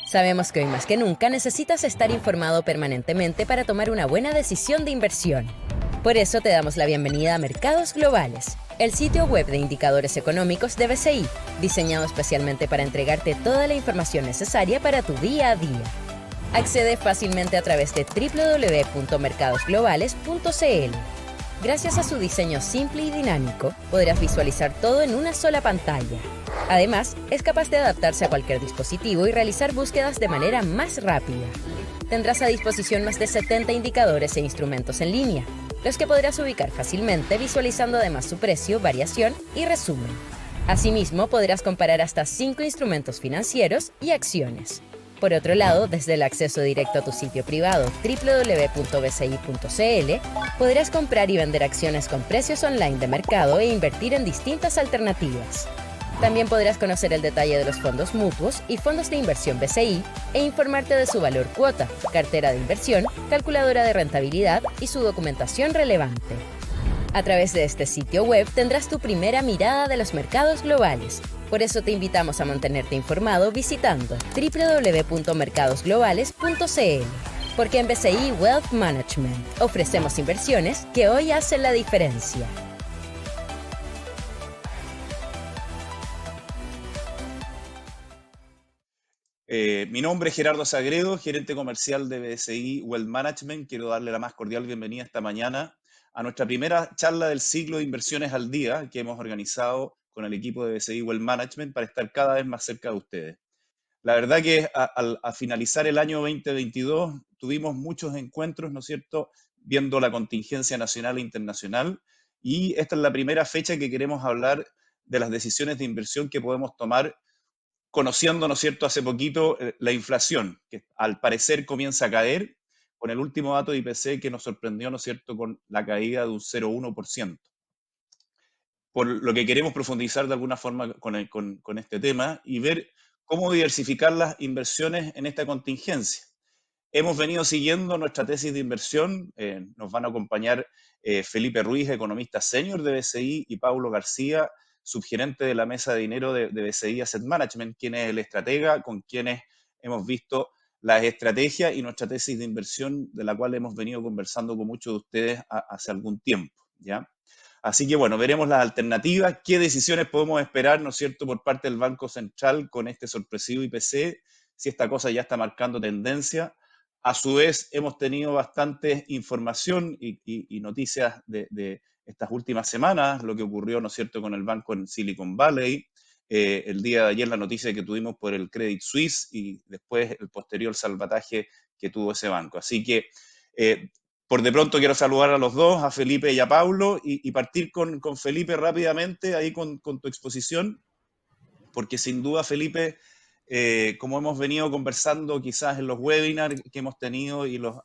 Sabemos que hoy más que nunca necesitas estar informado permanentemente para tomar una buena decisión de inversión. Por eso te damos la bienvenida a Mercados Globales, el sitio web de indicadores económicos de BCI, diseñado especialmente para entregarte toda la información necesaria para tu día a día. Accede fácilmente a través de www.mercadosglobales.cl. Gracias a su diseño simple y dinámico, podrás visualizar todo en una sola pantalla. Además, es capaz de adaptarse a cualquier dispositivo y realizar búsquedas de manera más rápida. Tendrás a disposición más de 70 indicadores e instrumentos en línea, los que podrás ubicar fácilmente visualizando además su precio, variación y resumen. Asimismo, podrás comparar hasta 5 instrumentos financieros y acciones. Por otro lado, desde el acceso directo a tu sitio privado www.bci.cl, podrás comprar y vender acciones con precios online de mercado e invertir en distintas alternativas. También podrás conocer el detalle de los fondos mutuos y fondos de inversión BCI e informarte de su valor cuota, cartera de inversión, calculadora de rentabilidad y su documentación relevante. A través de este sitio web tendrás tu primera mirada de los mercados globales. Por eso te invitamos a mantenerte informado visitando www.mercadosglobales.cl. Porque en BCI Wealth Management ofrecemos inversiones que hoy hacen la diferencia. Mi nombre es Gerardo Sagredo, gerente comercial de BCI Wealth Management. Quiero darle la más cordial bienvenida esta mañana a nuestra primera charla del ciclo de inversiones al día que hemos organizado con el equipo de BCI Wealth Management para estar cada vez más cerca de ustedes. La verdad que a finalizar el año 2022 tuvimos muchos encuentros, ¿no es cierto?, viendo la contingencia nacional e internacional, y esta es la primera fecha que queremos hablar de las decisiones de inversión que podemos tomar conociendo, ¿no es cierto?, hace poquito la inflación, que al parecer comienza a caer, con el último dato de IPC que nos sorprendió, ¿no es cierto?, con la caída de un 0,1%. Por lo que queremos profundizar de alguna forma con este tema y ver cómo diversificar las inversiones en esta contingencia. Hemos venido siguiendo nuestra tesis de inversión, nos van a acompañar Felipe Ruiz, economista senior de BCI, y Paulo García, subgerente de la mesa de dinero de BCI Asset Management, quien es el estratega con quienes hemos visto las estrategias y nuestra tesis de inversión, de la cual hemos venido conversando con muchos de ustedes hace algún tiempo, ¿ya? Así que bueno, veremos las alternativas, qué decisiones podemos esperar, ¿no es cierto?, por parte del Banco Central con este sorpresivo IPC, si esta cosa ya está marcando tendencia. A su vez, hemos tenido bastante información y noticias de estas últimas semanas, lo que ocurrió, ¿no es cierto?, con el banco en Silicon Valley, el día de ayer la noticia que tuvimos por el Credit Suisse y después el posterior salvataje que tuvo ese banco. Así que, por de pronto quiero saludar a los dos, a Felipe y a Paulo, y partir con Felipe rápidamente, ahí con tu exposición, porque sin duda, Felipe, como hemos venido conversando quizás en los webinars que hemos tenido y los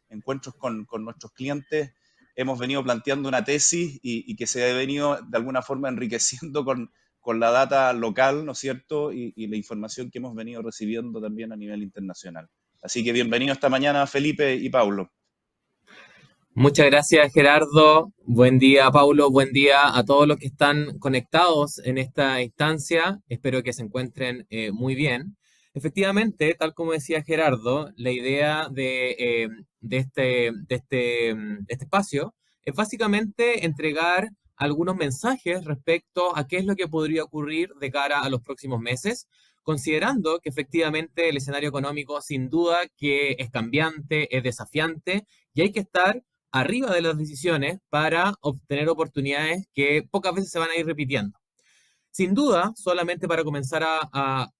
encuentros con nuestros clientes, hemos venido planteando una tesis y que se ha venido de alguna forma enriqueciendo con la data local, ¿no es cierto? Y la información que hemos venido recibiendo también a nivel internacional. Así que bienvenido esta mañana, Felipe y Paulo. Muchas gracias, Gerardo. Buen día, Paulo. Buen día a todos los que están conectados en esta instancia. Espero que se encuentren muy bien. Efectivamente, tal como decía Gerardo, la idea de este espacio es básicamente entregar algunos mensajes respecto a qué es lo que podría ocurrir de cara a los próximos meses, considerando que efectivamente el escenario económico sin duda que es cambiante, es desafiante y hay que estar arriba de las decisiones para obtener oportunidades que pocas veces se van a ir repitiendo. Sin duda, solamente para comenzar a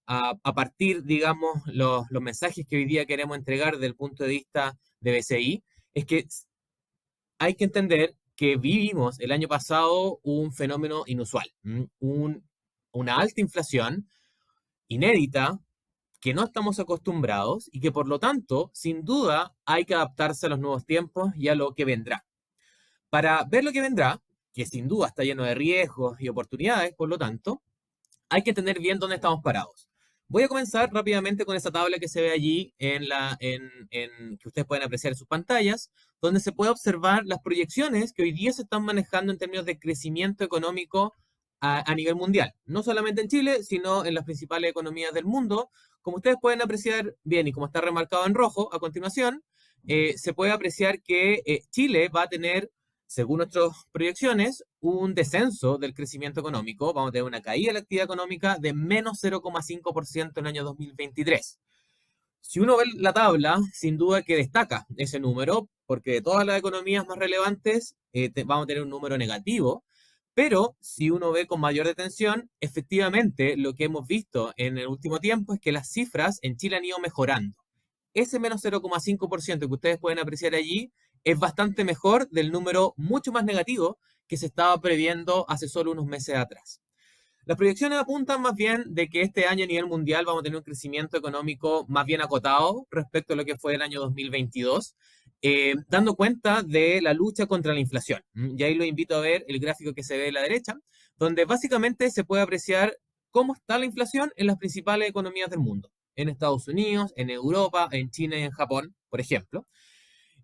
partir, digamos, los mensajes que hoy día queremos entregar desde el punto de vista de BCI, es que hay que entender que vivimos el año pasado un fenómeno inusual, una alta inflación inédita, que no estamos acostumbrados y que por lo tanto, sin duda, hay que adaptarse a los nuevos tiempos y a lo que vendrá. Para ver lo que vendrá, que sin duda está lleno de riesgos y oportunidades, por lo tanto, hay que entender bien dónde estamos parados. Voy a comenzar rápidamente con esa tabla que se ve allí que ustedes pueden apreciar en sus pantallas, donde se puede observar las proyecciones que hoy día se están manejando en términos de crecimiento económico a nivel mundial, no solamente en Chile, sino en las principales economías del mundo. Como ustedes pueden apreciar bien y como está remarcado en rojo a continuación, se puede apreciar que Chile va a tener, según nuestras proyecciones, un descenso del crecimiento económico. Vamos a tener una caída de la actividad económica de menos 0,5% en el año 2023. Si uno ve la tabla, sin duda que destaca ese número, porque de todas las economías más relevantes vamos a tener un número negativo, pero si uno ve con mayor detención, efectivamente lo que hemos visto en el último tiempo es que las cifras en Chile han ido mejorando. Ese menos 0,5% que ustedes pueden apreciar allí es bastante mejor del número mucho más negativo que se estaba previendo hace solo unos meses atrás. Las proyecciones apuntan más bien de que este año a nivel mundial vamos a tener un crecimiento económico más bien acotado respecto a lo que fue el año 2022, dando cuenta de la lucha contra la inflación. Y ahí lo invito a ver el gráfico que se ve a la derecha, donde básicamente se puede apreciar cómo está la inflación en las principales economías del mundo, en Estados Unidos, en Europa, en China y en Japón, por ejemplo.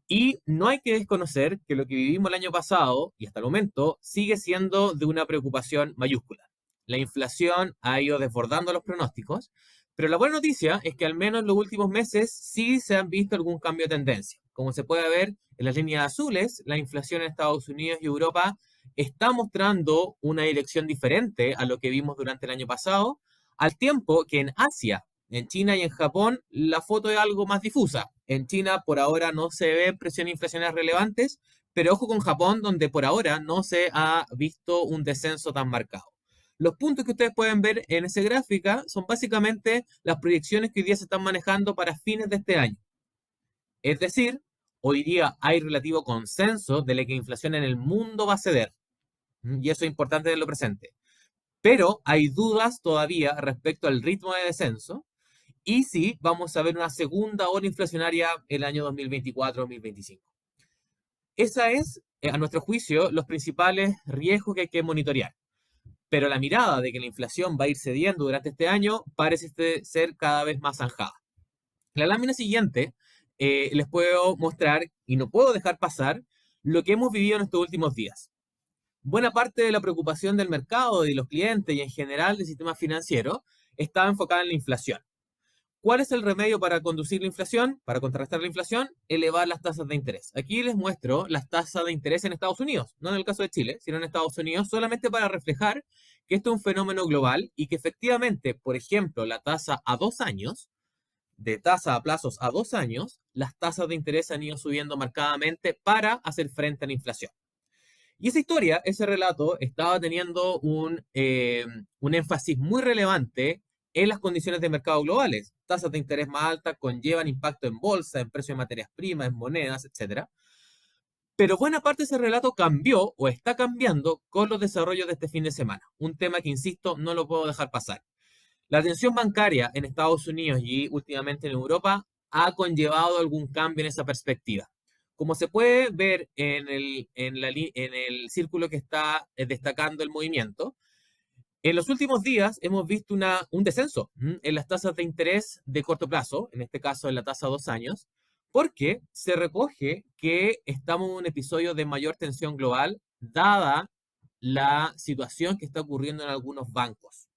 Y no hay que desconocer que lo que vivimos el año pasado y hasta el momento sigue siendo de una preocupación mayúscula. La inflación ha ido desbordando los pronósticos, pero la buena noticia es que al menos en los últimos meses sí se han visto algún cambio de tendencia. Como se puede ver en las líneas azules, la inflación en Estados Unidos y Europa está mostrando una dirección diferente a lo que vimos durante el año pasado, al tiempo que en Asia, en China y en Japón, la foto es algo más difusa. En China por ahora no se ven presiones inflacionarias relevantes, pero ojo con Japón, donde por ahora no se ha visto un descenso tan marcado. Los puntos que ustedes pueden ver en esa gráfica son básicamente las proyecciones que hoy día se están manejando para fines de este año. Es decir, hoy día hay relativo consenso de que la inflación en el mundo va a ceder. Y eso es importante tenerlo presente. Pero hay dudas todavía respecto al ritmo de descenso y si vamos a ver una segunda ola inflacionaria el año 2024-2025. Esa es, a nuestro juicio, los principales riesgos que hay que monitorear. Pero la mirada de que la inflación va a ir cediendo durante este año parece ser cada vez más zanjada. En la lámina siguiente les puedo mostrar, y no puedo dejar pasar, lo que hemos vivido en estos últimos días. Buena parte de la preocupación del mercado y de los clientes y en general del sistema financiero estaba enfocada en la inflación. ¿Cuál es el remedio para conducir la inflación? Para contrarrestar la inflación, elevar las tasas de interés. Aquí les muestro las tasas de interés en Estados Unidos, no en el caso de Chile, sino en Estados Unidos, solamente para reflejar que esto es un fenómeno global y que efectivamente, por ejemplo, la tasa a 2 años, de tasa a plazos a 2 años, las tasas de interés han ido subiendo marcadamente para hacer frente a la inflación. Y esa historia, ese relato, estaba teniendo un énfasis muy relevante en las condiciones de mercado globales. Tasas de interés más altas conllevan impacto en bolsa, en precios de materias primas, en monedas, etc. Pero buena parte de ese relato cambió o está cambiando con los desarrollos de este fin de semana. Un tema que, insisto, no lo puedo dejar pasar. La atención bancaria en Estados Unidos y últimamente en Europa ha conllevado algún cambio en esa perspectiva. Como se puede ver en el círculo que está destacando el movimiento, en los últimos días hemos visto un descenso en las tasas de interés de corto plazo, en este caso en la tasa a 2 años, porque se recoge que estamos en un episodio de mayor tensión global, dada la situación que está ocurriendo en algunos bancos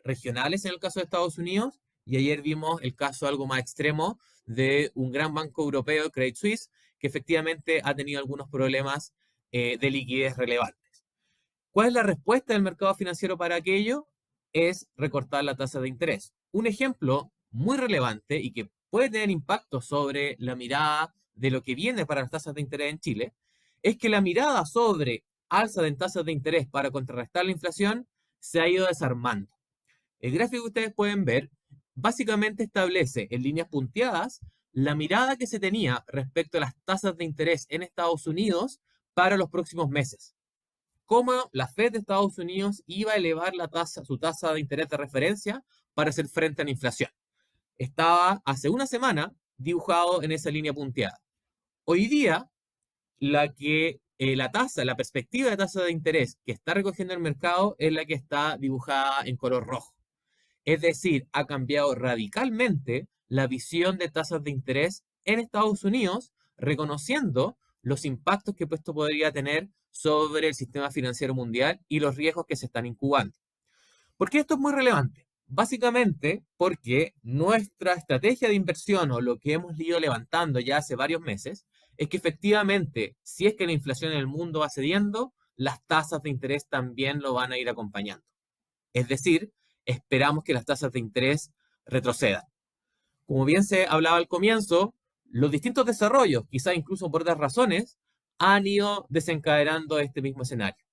regionales en el caso de Estados Unidos, y ayer vimos el caso algo más extremo de un gran banco europeo, Credit Suisse, que efectivamente ha tenido algunos problemas de liquidez relevantes. ¿Cuál es la respuesta del mercado financiero para aquello? Es recortar la tasa de interés. Un ejemplo muy relevante y que puede tener impacto sobre la mirada de lo que viene para las tasas de interés en Chile, es que la mirada sobre alza de tasas de interés para contrarrestar la inflación se ha ido desarmando. El gráfico que ustedes pueden ver básicamente establece en líneas punteadas la mirada que se tenía respecto a las tasas de interés en Estados Unidos para los próximos meses. Cómo la Fed de Estados Unidos iba a elevar su tasa de interés de referencia para hacer frente a la inflación. Estaba hace una semana dibujado en esa línea punteada. Hoy día, la perspectiva de tasa de interés que está recogiendo el mercado es la que está dibujada en color rojo. Es decir, ha cambiado radicalmente la visión de tasas de interés en Estados Unidos, reconociendo los impactos que esto podría tener sobre el sistema financiero mundial y los riesgos que se están incubando. ¿Por qué esto es muy relevante? Básicamente porque nuestra estrategia de inversión o lo que hemos ido levantando ya hace varios meses es que efectivamente, si es que la inflación en el mundo va cediendo, las tasas de interés también lo van a ir acompañando. Es decir, esperamos que las tasas de interés retrocedan. Como bien se hablaba al comienzo, los distintos desarrollos, quizás incluso por otras razones, han ido desencadenando este mismo escenario.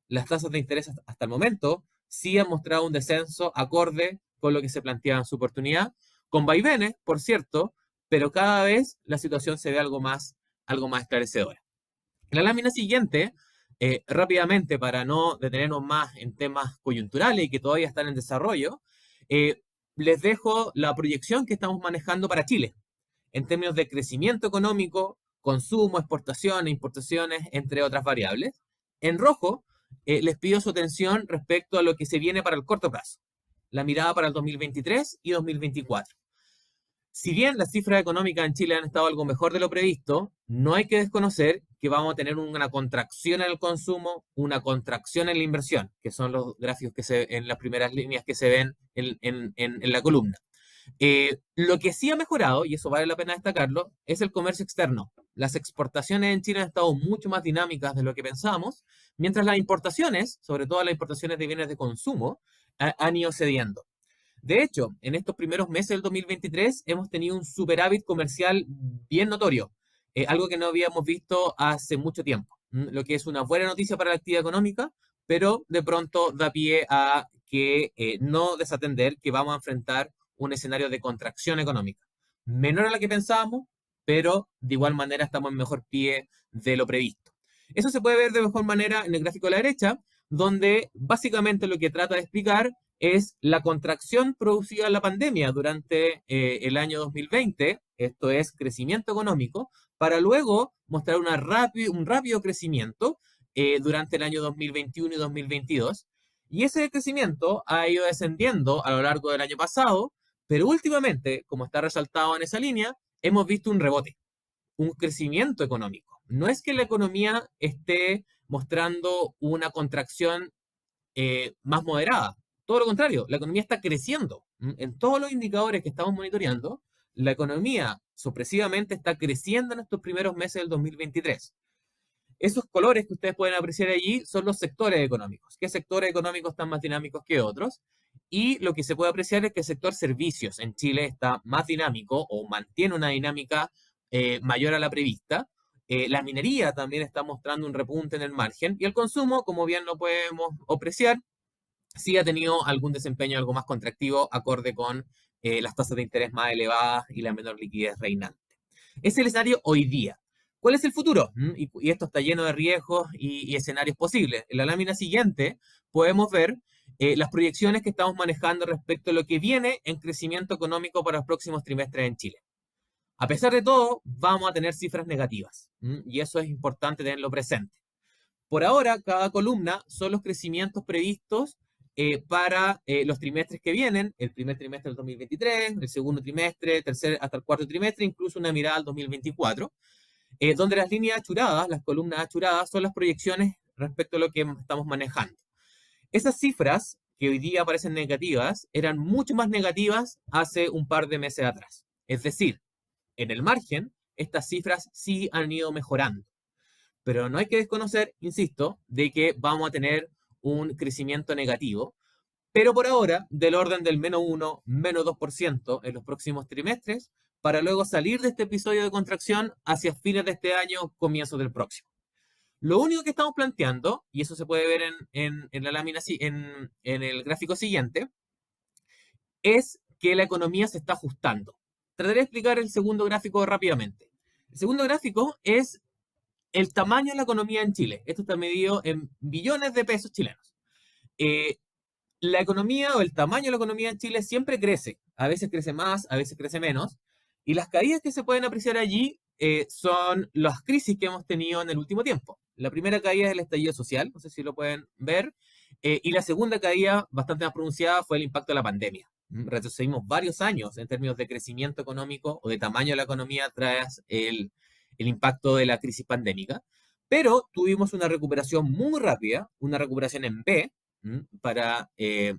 Las tasas de interés hasta el momento sí han mostrado un descenso acorde con lo que se planteaba en su oportunidad, con vaivenes, por cierto, pero cada vez la situación se ve algo más esclarecedora. En la lámina siguiente, rápidamente, para no detenernos más en temas coyunturales y que todavía están en desarrollo, eh, les dejo la proyección que estamos manejando para Chile en términos de crecimiento económico, consumo, exportaciones, importaciones, entre otras variables. En rojo, les pido su atención respecto a lo que se viene para el corto plazo, la mirada para el 2023 y 2024. Si bien las cifras económicas en Chile han estado algo mejor de lo previsto, no hay que desconocer que vamos a tener una contracción en el consumo, una contracción en la inversión, que son los gráficos que se en las primeras líneas que se ven en la columna. Lo que sí ha mejorado, y eso vale la pena destacarlo, es el comercio externo. Las exportaciones en Chile han estado mucho más dinámicas de lo que pensábamos, mientras las importaciones, sobre todo las importaciones de bienes de consumo, han ido cediendo. De hecho, en estos primeros meses del 2023 hemos tenido un superávit comercial bien notorio, algo que no habíamos visto hace mucho tiempo, lo que es una buena noticia para la actividad económica, pero de pronto da pie a que no desatender que vamos a enfrentar un escenario de contracción económica, menor a la que pensábamos, pero de igual manera estamos en mejor pie de lo previsto. Eso se puede ver de mejor manera en el gráfico de la derecha, donde básicamente lo que trata de explicar es la contracción producida en la pandemia durante el año 2020, esto es crecimiento económico, para luego mostrar un rápido crecimiento durante el año 2021 y 2022. Y ese crecimiento ha ido descendiendo a lo largo del año pasado, pero últimamente, como está resaltado en esa línea, hemos visto un rebote, un crecimiento económico. No es que la economía esté mostrando una contracción más moderada. Todo lo contrario, la economía está creciendo. En todos los indicadores que estamos monitoreando, la economía sorpresivamente está creciendo en estos primeros meses del 2023. Esos colores que ustedes pueden apreciar allí son los sectores económicos. ¿Qué sectores económicos están más dinámicos que otros? Y lo que se puede apreciar es que el sector servicios en Chile está más dinámico o mantiene una dinámica mayor a la prevista. La minería también está mostrando un repunte en el margen y el consumo, como bien lo podemos apreciar, sí ha tenido algún desempeño algo más contractivo acorde con las tasas de interés más elevadas y la menor liquidez reinante. Es el escenario hoy día. ¿Cuál es el futuro? Y esto está lleno de riesgos y escenarios posibles. En la lámina siguiente podemos ver las proyecciones que estamos manejando respecto a lo que viene en crecimiento económico para los próximos trimestres en Chile. A pesar de todo, vamos a tener cifras negativas, y eso es importante tenerlo presente. Por ahora, cada columna son los crecimientos previstos para los trimestres que vienen, el primer trimestre del 2023, el segundo trimestre, tercer hasta el cuarto trimestre, incluso una mirada al 2024, donde las líneas achuradas, las columnas achuradas, son las proyecciones respecto a lo que estamos manejando. Esas cifras que hoy día parecen negativas eran mucho más negativas hace un par de meses atrás. Es decir, en el margen, estas cifras sí han ido mejorando. Pero no hay que desconocer, insisto, de que vamos a tener un crecimiento negativo, pero por ahora del orden del -1, -2% en los próximos trimestres, para luego salir de este episodio de contracción hacia fines de este año, comienzos del próximo. Lo único que estamos planteando, y eso se puede ver en la lámina, en el gráfico siguiente, es que la economía se está ajustando. Trataré de explicar el segundo gráfico rápidamente. El segundo gráfico es el tamaño de la economía en Chile. Esto está medido en billones de pesos chilenos. La economía o el tamaño de la economía en Chile siempre crece. A veces crece más, a veces crece menos. Y las caídas que se pueden apreciar allí son las crisis que hemos tenido en el último tiempo. La primera caída es el estallido social, no sé si lo pueden ver. Y la segunda caída, bastante más pronunciada, fue el impacto de la pandemia. Retrocedimos varios años en términos de crecimiento económico o de tamaño de la economía tras el impacto de la crisis pandémica. Pero tuvimos una recuperación muy rápida, una recuperación en V, para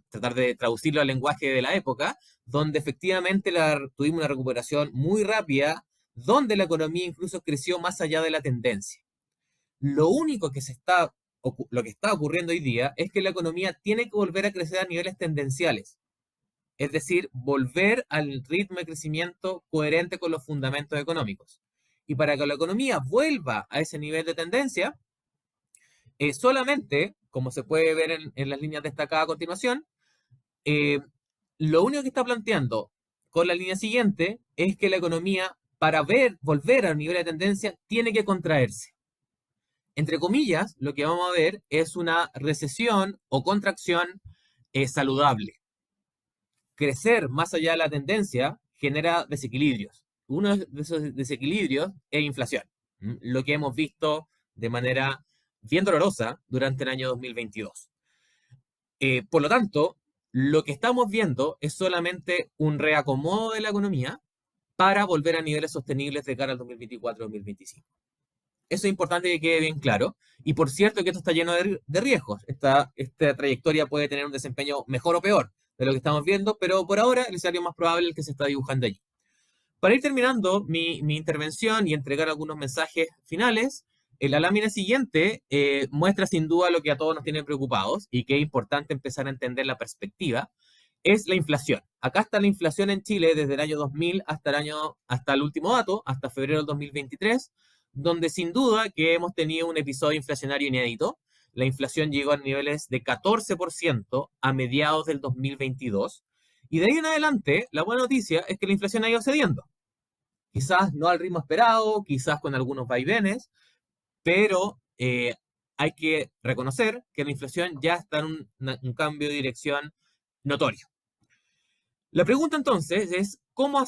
tratar de traducirlo al lenguaje de la época, donde efectivamente tuvimos una recuperación muy rápida, donde la economía incluso creció más allá de la tendencia. Lo único que lo que está ocurriendo hoy día es que la economía tiene que volver a crecer a niveles tendenciales, es decir, volver al ritmo de crecimiento coherente con los fundamentos económicos. Y para que la economía vuelva a ese nivel de tendencia, solamente, como se puede ver en las líneas destacadas a continuación, eh, lo único que está planteando con la línea siguiente es que la economía, para volver al nivel de tendencia, tiene que contraerse. Entre comillas, lo que vamos a ver es una recesión o contracción saludable. Crecer más allá de la tendencia genera desequilibrios. Uno de esos desequilibrios es inflación, lo que hemos visto de manera bien dolorosa durante el año 2022. Por lo tanto, lo que estamos viendo es solamente un reacomodo de la economía para volver a niveles sostenibles de cara al 2024-2025. Eso es importante que quede bien claro. Y por cierto que esto está lleno de riesgos. Esta trayectoria puede tener un desempeño mejor o peor de lo que estamos viendo, pero por ahora el escenario más probable es el que se está dibujando allí. Para ir terminando mi intervención y entregar algunos mensajes finales, la lámina siguiente muestra sin duda lo que a todos nos tiene preocupados y que es importante empezar a entender la perspectiva, es la inflación. Acá está la inflación en Chile desde el año 2000 hasta el último dato, hasta febrero del 2023, donde sin duda que hemos tenido un episodio inflacionario inédito. La inflación llegó a niveles de 14% a mediados del 2022. Y de ahí en adelante, la buena noticia es que la inflación ha ido cediendo. Quizás no al ritmo esperado, quizás con algunos vaivenes, pero hay que reconocer que la inflación ya está en un cambio de dirección notorio. La pregunta entonces es, ¿cómo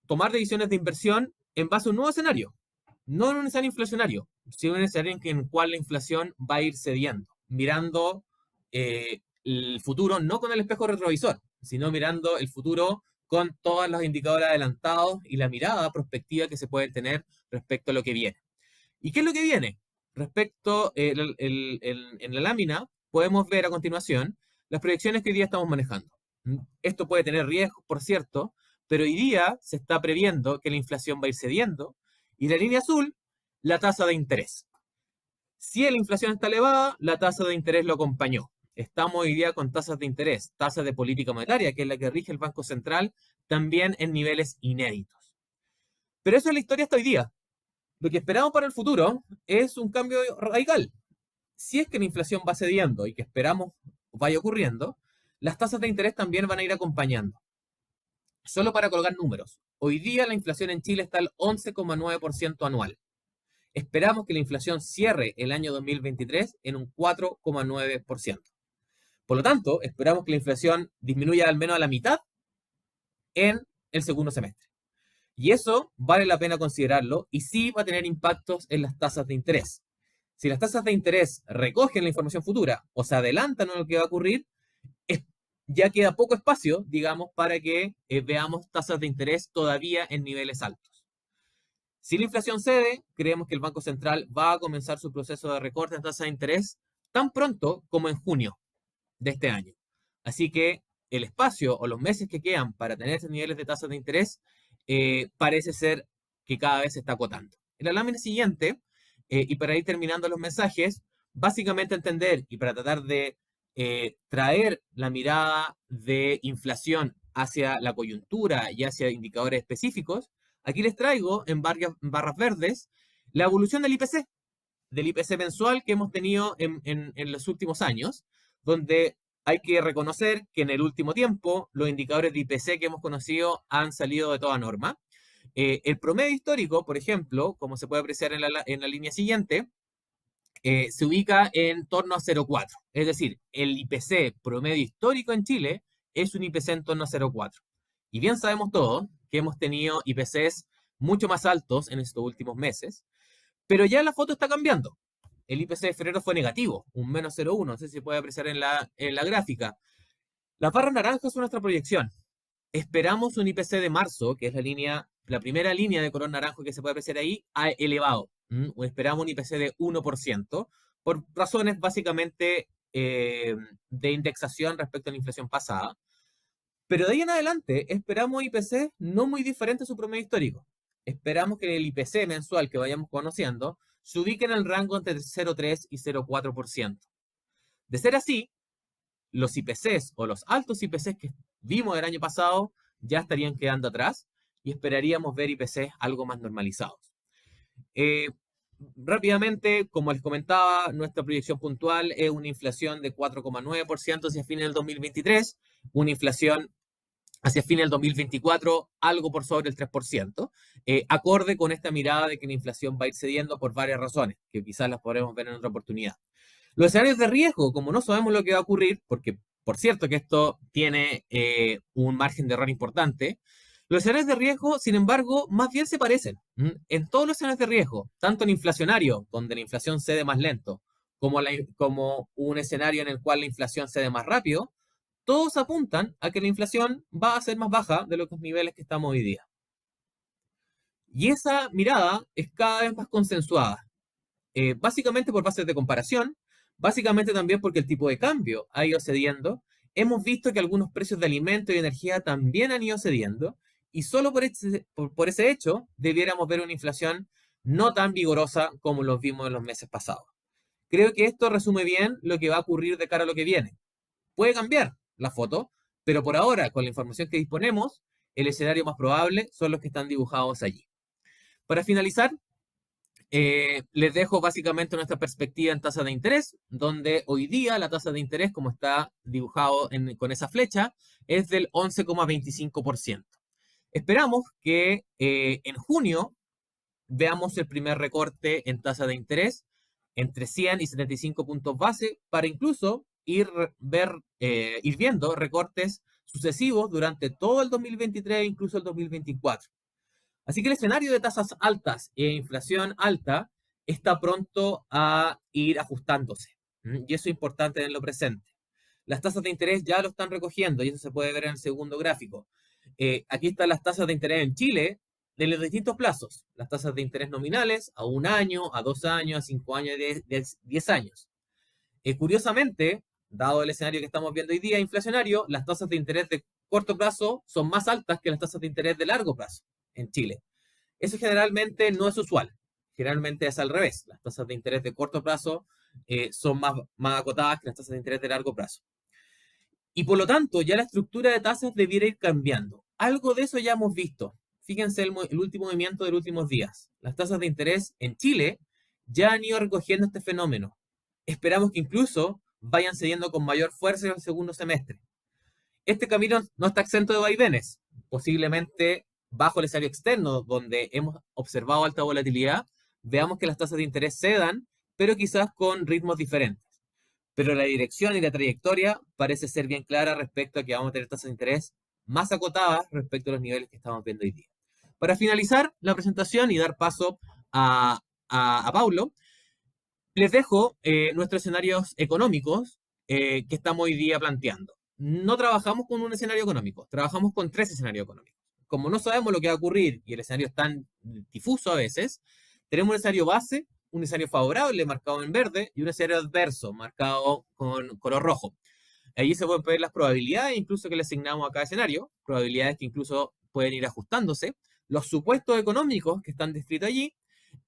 tomar decisiones de inversión en base a un nuevo escenario? No en un escenario inflacionario, sino en un escenario en el cual la inflación va a ir cediendo, mirando el futuro no con el espejo retrovisor, sino mirando el futuro con todos los indicadores adelantados y la mirada prospectiva que se puede tener respecto a lo que viene. ¿Y qué es lo que viene? Respecto, en la lámina, podemos ver a continuación las proyecciones que hoy día estamos manejando. Esto puede tener riesgos, por cierto, pero hoy día se está previendo que la inflación va a ir cediendo y la línea azul, la tasa de interés. Si la inflación está elevada, la tasa de interés lo acompañó. Estamos hoy día con tasas de interés, tasas de política monetaria, que es la que rige el Banco Central, también en niveles inéditos. Pero eso es la historia hasta hoy día. Lo que esperamos para el futuro es un cambio radical. Si es que la inflación va cediendo y que esperamos vaya ocurriendo, las tasas de interés también van a ir acompañando. Solo para colgar números, hoy día la inflación en Chile está al 11,9% anual. Esperamos que la inflación cierre el año 2023 en un 4,9%. Por lo tanto, esperamos que la inflación disminuya al menos a la mitad en el segundo semestre. Y eso vale la pena considerarlo y sí va a tener impactos en las tasas de interés. Si las tasas de interés recogen la información futura o se adelantan a lo que va a ocurrir, ya queda poco espacio, digamos, para que veamos tasas de interés todavía en niveles altos. Si la inflación cede, creemos que el Banco Central va a comenzar su proceso de recorte en tasas de interés tan pronto como en junio de este año. Así que el espacio o los meses que quedan para tener estos niveles de tasas de interés parece ser que cada vez se está acotando. En la lámina siguiente, y para ir terminando los mensajes, básicamente entender y para tratar de traer la mirada de inflación hacia la coyuntura y hacia indicadores específicos, aquí les traigo en barras verdes la evolución del IPC mensual que hemos tenido en los últimos años, donde hay que reconocer que en el último tiempo los indicadores de IPC que hemos conocido han salido de toda norma. El promedio histórico, por ejemplo, como se puede apreciar en la línea siguiente, se ubica en torno a 0,4. Es decir, el IPC promedio histórico en Chile es un IPC en torno a 0,4. Y bien sabemos todos que hemos tenido IPCs mucho más altos en estos últimos meses, pero ya la foto está cambiando. El IPC de febrero fue negativo, un menos 0,1, no sé si se puede apreciar en la gráfica. Las barras naranjas son nuestra proyección. Esperamos un IPC de marzo, que es la primera línea de color naranjo que se puede apreciar ahí, elevado. o esperamos un IPC de 1%, por razones básicamente de indexación respecto a la inflación pasada. Pero de ahí en adelante esperamos IPC no muy diferente a su promedio histórico. Esperamos que el IPC mensual que vayamos conociendo se ubique en el rango entre 0,3 y 0,4%. De ser así, los IPCs o los altos IPCs que vimos el año pasado ya estarían quedando atrás y esperaríamos ver IPCs algo más normalizados. Rápidamente, como les comentaba, nuestra proyección puntual es una inflación de 4,9% hacia fines del 2023, una inflación hacia fines del 2024 algo por sobre el 3%, acorde con esta mirada de que la inflación va a ir cediendo por varias razones, que quizás las podremos ver en otra oportunidad. Los escenarios de riesgo, como no sabemos lo que va a ocurrir, porque por cierto que esto tiene un margen de error importante, los escenarios de riesgo, sin embargo, más bien se parecen. En todos los escenarios de riesgo, tanto en inflacionario, donde la inflación cede más lento, como un escenario en el cual la inflación cede más rápido, todos apuntan a que la inflación va a ser más baja de los niveles que estamos hoy día. Y esa mirada es cada vez más consensuada, básicamente por bases de comparación, básicamente también porque el tipo de cambio ha ido cediendo. Hemos visto que algunos precios de alimentos y energía también han ido cediendo, y solo por ese hecho debiéramos ver una inflación no tan vigorosa como lo vimos en los meses pasados. Creo que esto resume bien lo que va a ocurrir de cara a lo que viene. Puede cambiar la foto, pero por ahora, con la información que disponemos, el escenario más probable son los que están dibujados allí. Para finalizar, les dejo básicamente nuestra perspectiva en tasa de interés, donde hoy día la tasa de interés, como está dibujado con esa flecha, es del 11,25%. Esperamos que en junio veamos el primer recorte en tasa de interés entre 100 y 75 puntos base para incluso ir viendo recortes sucesivos durante todo el 2023 e incluso el 2024. Así que el escenario de tasas altas e inflación alta está pronto a ir ajustándose. Y eso es importante tenerlo presente. Las tasas de interés ya lo están recogiendo y eso se puede ver en el segundo gráfico. Aquí están las tasas de interés en Chile de los distintos plazos. Las tasas de interés nominales a 1 año, a 2 años, a 5 años y 10 años. Curiosamente, dado el escenario que estamos viendo hoy día inflacionario, las tasas de interés de corto plazo son más altas que las tasas de interés de largo plazo en Chile. Eso generalmente no es usual. Generalmente es al revés. Las tasas de interés de corto plazo son más acotadas que las tasas de interés de largo plazo. Y por lo tanto, ya la estructura de tasas debiera ir cambiando. Algo de eso ya hemos visto. Fíjense el último movimiento de los últimos días. Las tasas de interés en Chile ya han ido recogiendo este fenómeno. Esperamos que incluso vayan cediendo con mayor fuerza en el segundo semestre. Este camino no está exento de vaivenes. Posiblemente bajo el escenario externo, donde hemos observado alta volatilidad, veamos que las tasas de interés cedan, pero quizás con ritmos diferentes. Pero la dirección y la trayectoria parece ser bien clara respecto a que vamos a tener tasas de interés más acotadas respecto a los niveles que estamos viendo hoy día. Para finalizar la presentación y dar paso a Paulo, les dejo nuestros escenarios económicos que estamos hoy día planteando. No trabajamos con un escenario económico, trabajamos con 3 escenarios económicos. Como no sabemos lo que va a ocurrir y el escenario es tan difuso a veces, tenemos un escenario base, un escenario favorable marcado en verde y un escenario adverso marcado con color rojo. Allí se pueden ver las probabilidades incluso que le asignamos a cada escenario, probabilidades que incluso pueden ir ajustándose, los supuestos económicos que están descritos allí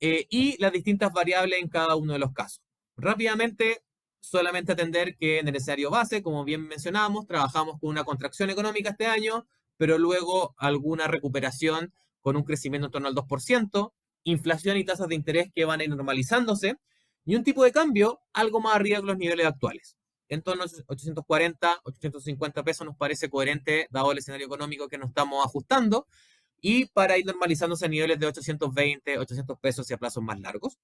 y las distintas variables en cada uno de los casos. Rápidamente, solamente atender que en el escenario base, como bien mencionábamos, trabajamos con una contracción económica este año, pero luego alguna recuperación con un crecimiento en torno al 2%, inflación y tasas de interés que van a ir normalizándose, y un tipo de cambio algo más arriba que los niveles actuales. En torno a 840, 850 pesos nos parece coherente dado el escenario económico que nos estamos ajustando, y para ir normalizándose a niveles de 820, 800 pesos y a plazos más largos.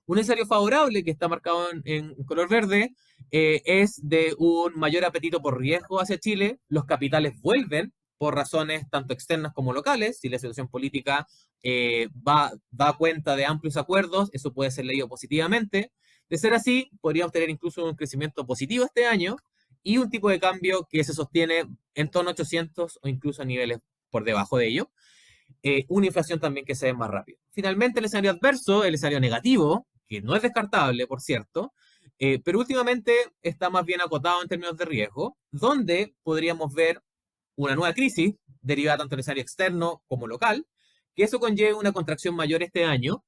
Un escenario favorable que está marcado en color verde es de un mayor apetito por riesgo hacia Chile. Los capitales vuelven por razones tanto externas como locales. Si la situación política da cuenta de amplios acuerdos, eso puede ser leído positivamente. De ser así, podríamos tener incluso un crecimiento positivo este año y un tipo de cambio que se sostiene en torno a 800 o incluso a niveles por debajo de ello. una inflación también que se ve más rápido. Finalmente, el escenario adverso, el escenario negativo, que no es descartable, por cierto, pero últimamente está más bien acotado en términos de riesgo, donde podríamos ver una nueva crisis derivada tanto del escenario externo como local, que eso conlleve una contracción mayor este año,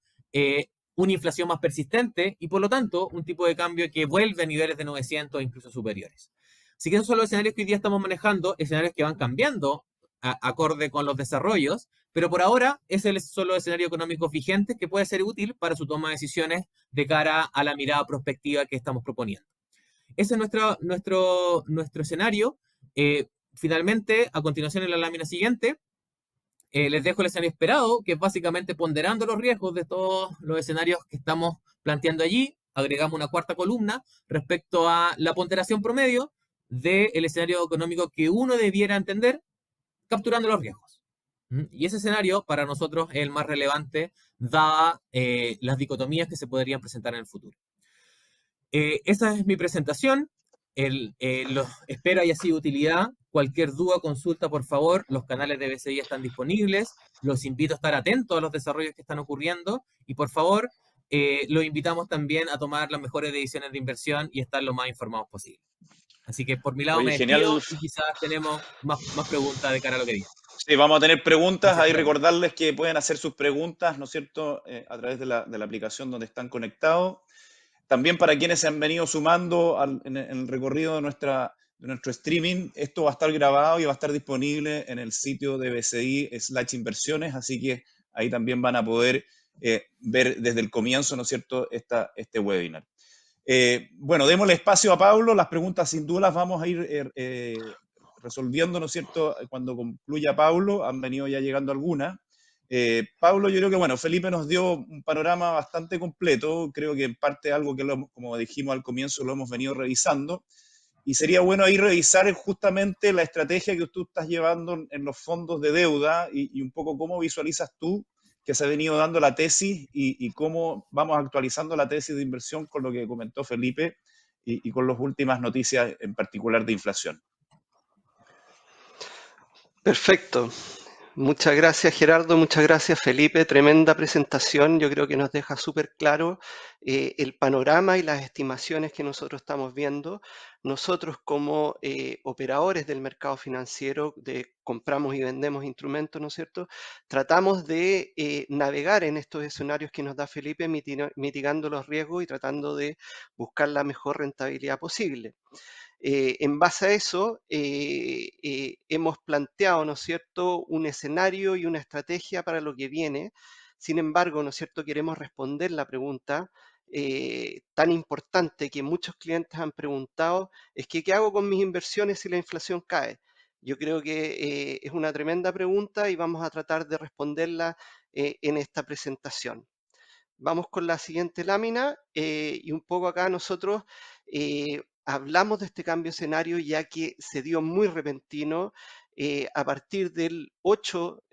una inflación más persistente y por lo tanto un tipo de cambio que vuelve a niveles de 900 e incluso superiores. Así que esos son los escenarios que hoy día estamos manejando, escenarios que van cambiando acorde con los desarrollos, pero por ahora es el solo escenario económico vigente que puede ser útil para su toma de decisiones de cara a la mirada prospectiva que estamos proponiendo. Ese es nuestro escenario. Finalmente, a continuación en la lámina siguiente, les dejo el escenario esperado, que es básicamente ponderando los riesgos de todos los escenarios que estamos planteando allí. Agregamos una cuarta columna respecto a la ponderación promedio del escenario económico que uno debiera entender capturando los riesgos. Y ese escenario para nosotros es el más relevante, dada las dicotomías que se podrían presentar en el futuro. Esa es mi presentación. Espero haya sido de utilidad. Cualquier duda, consulta, por favor. Los canales de BCI están disponibles. Los invito a estar atentos a los desarrollos que están ocurriendo. Y por favor, los invitamos también a tomar las mejores decisiones de inversión y estar lo más informados posible. Así que por mi lado Oye, me despido genial. y quizás tenemos más preguntas de cara a lo que viene. Sí, vamos a tener preguntas. Gracias, Ahí Gerardo. recordarles que pueden hacer sus preguntas, ¿no es cierto?, a través de la aplicación donde están conectados. También para quienes se han venido sumando en el recorrido de nuestro streaming, esto va a estar grabado y va a estar disponible en el sitio de BCI/inversiones, así que ahí también van a poder ver desde el comienzo, ¿no es cierto?, este webinar. Bueno, démosle espacio a Pablo. Las preguntas sin duda las vamos a ir resolviendo, ¿no es cierto?, cuando concluya Pablo. Han venido ya llegando algunas. Pablo, yo creo que, bueno, Felipe nos dio un panorama bastante completo. Creo que en parte algo que, como dijimos al comienzo, lo hemos venido revisando. Y sería bueno ahí revisar justamente la estrategia que tú estás llevando en los fondos de deuda y un poco cómo visualizas tú que se ha venido dando la tesis y cómo vamos actualizando la tesis de inversión con lo que comentó Felipe y con las últimas noticias en particular de inflación. Perfecto. Muchas gracias, Gerardo. Muchas gracias, Felipe. Tremenda presentación. Yo creo que nos deja súper claro el panorama y las estimaciones que nosotros estamos viendo. Nosotros como operadores del mercado financiero, compramos y vendemos instrumentos, ¿no es cierto? Tratamos de navegar en estos escenarios que nos da Felipe, mitigando los riesgos y tratando de buscar la mejor rentabilidad posible. En base a eso, hemos planteado, ¿no es cierto?, un escenario y una estrategia para lo que viene. Sin embargo, ¿no es cierto?, queremos responder la pregunta tan importante que muchos clientes han preguntado, es que ¿qué hago con mis inversiones si la inflación cae? Yo creo que es una tremenda pregunta y vamos a tratar de responderla en esta presentación. Vamos con la siguiente lámina y un poco acá nosotros hablamos de este cambio de escenario ya que se dio muy repentino a partir del 8,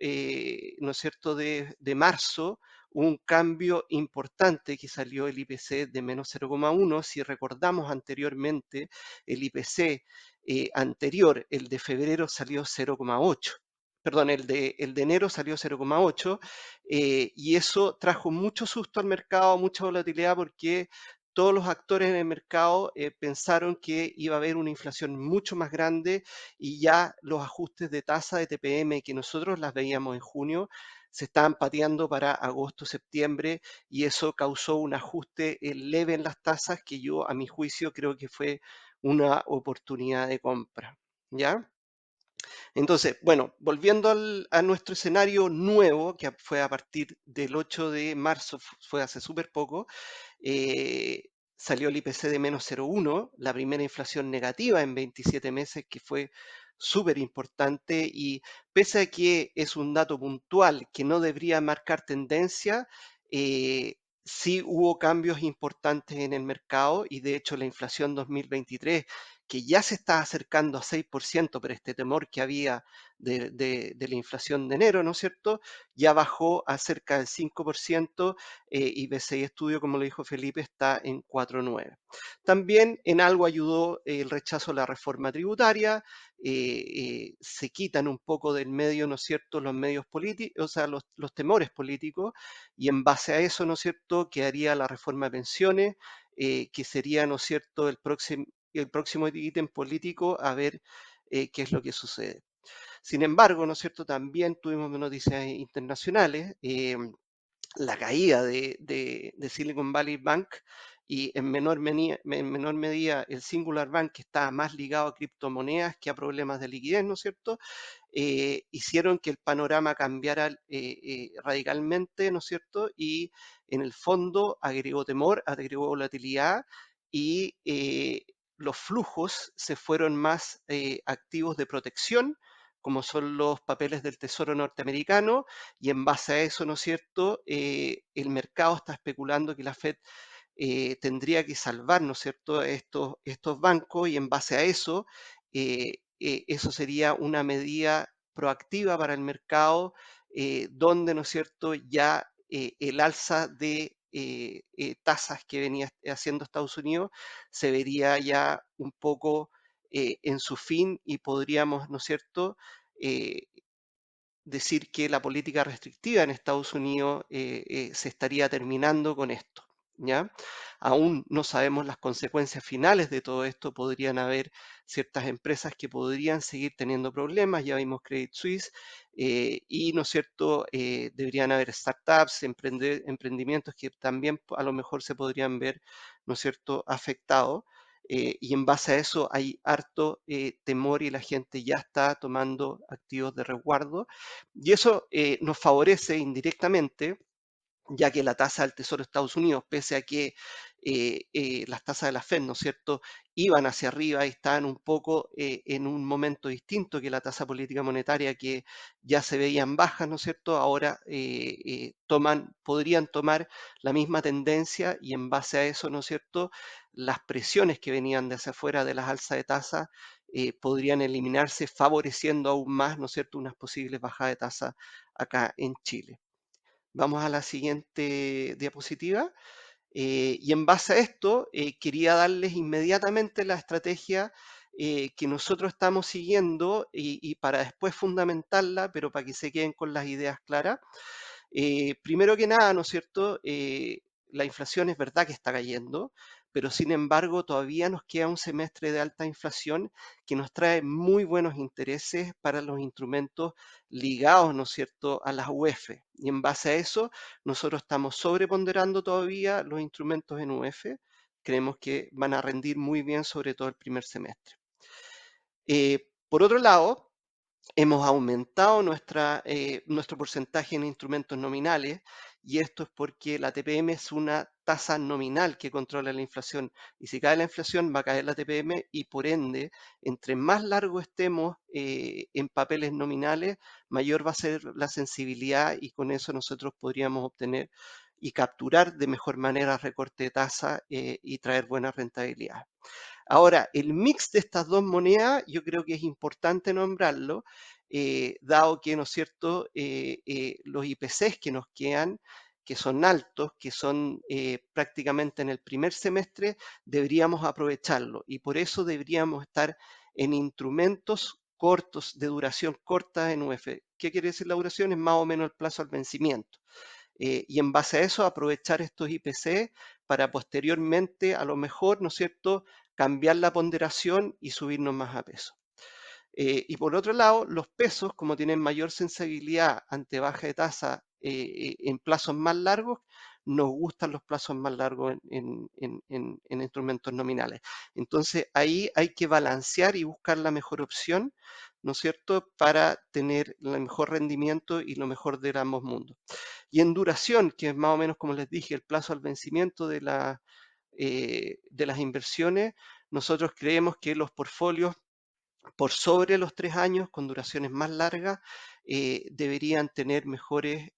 ¿no es cierto?, de marzo, un cambio importante que salió el IPC de menos 0,1. Si recordamos anteriormente, el IPC anterior, el de febrero, salió 0,8. Perdón, el de enero salió 0,8 y eso trajo mucho susto al mercado, mucha volatilidad porque todos los actores en el mercado pensaron que iba a haber una inflación mucho más grande y ya los ajustes de tasa de TPM que nosotros las veíamos en junio se estaban pateando para agosto, septiembre y eso causó un ajuste leve en las tasas que yo a mi juicio creo que fue una oportunidad de compra. ¿Ya? Entonces, bueno, volviendo a nuestro escenario nuevo, que fue a partir del 8 de marzo, fue hace súper poco, salió el IPC de menos 0,1, la primera inflación negativa en 27 meses, que fue súper importante y pese a que es un dato puntual que no debería marcar tendencia, sí hubo cambios importantes en el mercado y de hecho la inflación 2023 que ya se está acercando a 6% por este temor que había de la inflación de enero, ¿no es cierto? Ya bajó a cerca del 5% y BCI Estudio, como lo dijo Felipe, está en 4,9. También en algo ayudó el rechazo a la reforma tributaria, se quitan un poco del medio, ¿no es cierto?, los medios políticos, o sea, los temores políticos, y en base a eso, ¿no es cierto?, quedaría la reforma de pensiones, que sería, ¿no es cierto?, el próximo ítem político a ver qué es lo que sucede. Sin embargo, ¿no es cierto?, también tuvimos noticias internacionales, la caída de Silicon Valley Bank y en menor medida el Singular Bank, que está más ligado a criptomonedas que a problemas de liquidez, ¿no es cierto?, hicieron que el panorama cambiara radicalmente, ¿no es cierto? Y en el fondo agregó temor, agregó volatilidad y los flujos se fueron más activos de protección, como son los papeles del Tesoro norteamericano, y en base a eso, ¿no es cierto? El mercado está especulando que la Fed tendría que salvar, ¿no es cierto?, estos bancos, y en base a eso, eso sería una medida proactiva para el mercado, donde, ¿no es cierto?, ya el alza de tasas que venía haciendo Estados Unidos se vería ya un poco en su fin, y podríamos, ¿no es cierto?, eh, decir que la política restrictiva en Estados Unidos se estaría terminando con esto, ¿ya? Aún no sabemos las consecuencias finales de todo esto. Podrían haber ciertas empresas que podrían seguir teniendo problemas, ya vimos Credit Suisse, y, ¿no es cierto?, deberían haber startups, emprendimientos que también a lo mejor se podrían ver, ¿no es cierto?, afectados. Y en base a eso hay harto temor, y la gente ya está tomando activos de resguardo, y eso nos favorece indirectamente, ya que la tasa del Tesoro de Estados Unidos, pese a que las tasas de la Fed, ¿no es cierto?, iban hacia arriba y estaban un poco en un momento distinto que la tasa política monetaria, que ya se veían bajas, ¿no es cierto?, ahora podrían tomar la misma tendencia, y en base a eso, ¿no es cierto?, las presiones que venían de hacia afuera de las alzas de tasa podrían eliminarse, favoreciendo aún más, ¿no es cierto?, unas posibles bajadas de tasa acá en Chile. Vamos a la siguiente diapositiva. Y en base a esto, quería darles inmediatamente la estrategia que nosotros estamos siguiendo, y para después fundamentarla, pero para que se queden con las ideas claras. Primero que nada, ¿no es cierto?, la inflación es verdad que está cayendo, pero sin embargo todavía nos queda un semestre de alta inflación que nos trae muy buenos intereses para los instrumentos ligados, ¿no es cierto?, a las UF. Y en base a eso, nosotros estamos sobreponderando todavía los instrumentos en UF. Creemos que van a rendir muy bien, sobre todo el primer semestre. Por otro lado, hemos aumentado nuestro porcentaje en instrumentos nominales, y esto es porque la TPM es una tasa nominal que controla la inflación, y si cae la inflación va a caer la TPM, y por ende, entre más largo estemos en papeles nominales, mayor va a ser la sensibilidad, y con eso nosotros podríamos obtener y capturar de mejor manera recorte de tasa y traer buena rentabilidad. Ahora, el mix de estas dos monedas, yo creo que es importante nombrarlo, dado que, ¿no es cierto?, los IPCs que nos quedan, que son altos, que son prácticamente en el primer semestre, deberíamos aprovecharlo, y por eso deberíamos estar en instrumentos cortos, de duración corta en UF. ¿Qué quiere decir la duración? Es más o menos el plazo al vencimiento. Y en base a eso aprovechar estos IPC para posteriormente, a lo mejor, ¿no es cierto?, cambiar la ponderación y subirnos más a peso. Y por otro lado, los pesos, como tienen mayor sensibilidad ante baja de tasa en plazos más largos, nos gustan los plazos más largos en instrumentos nominales. Entonces, ahí hay que balancear y buscar la mejor opción, ¿no es cierto?, para tener el mejor rendimiento y lo mejor de ambos mundos. Y en duración, que es más o menos, como les dije, el plazo al vencimiento de las inversiones, nosotros creemos que los portfolios por sobre los 3 años, con duraciones más largas, deberían tener mejores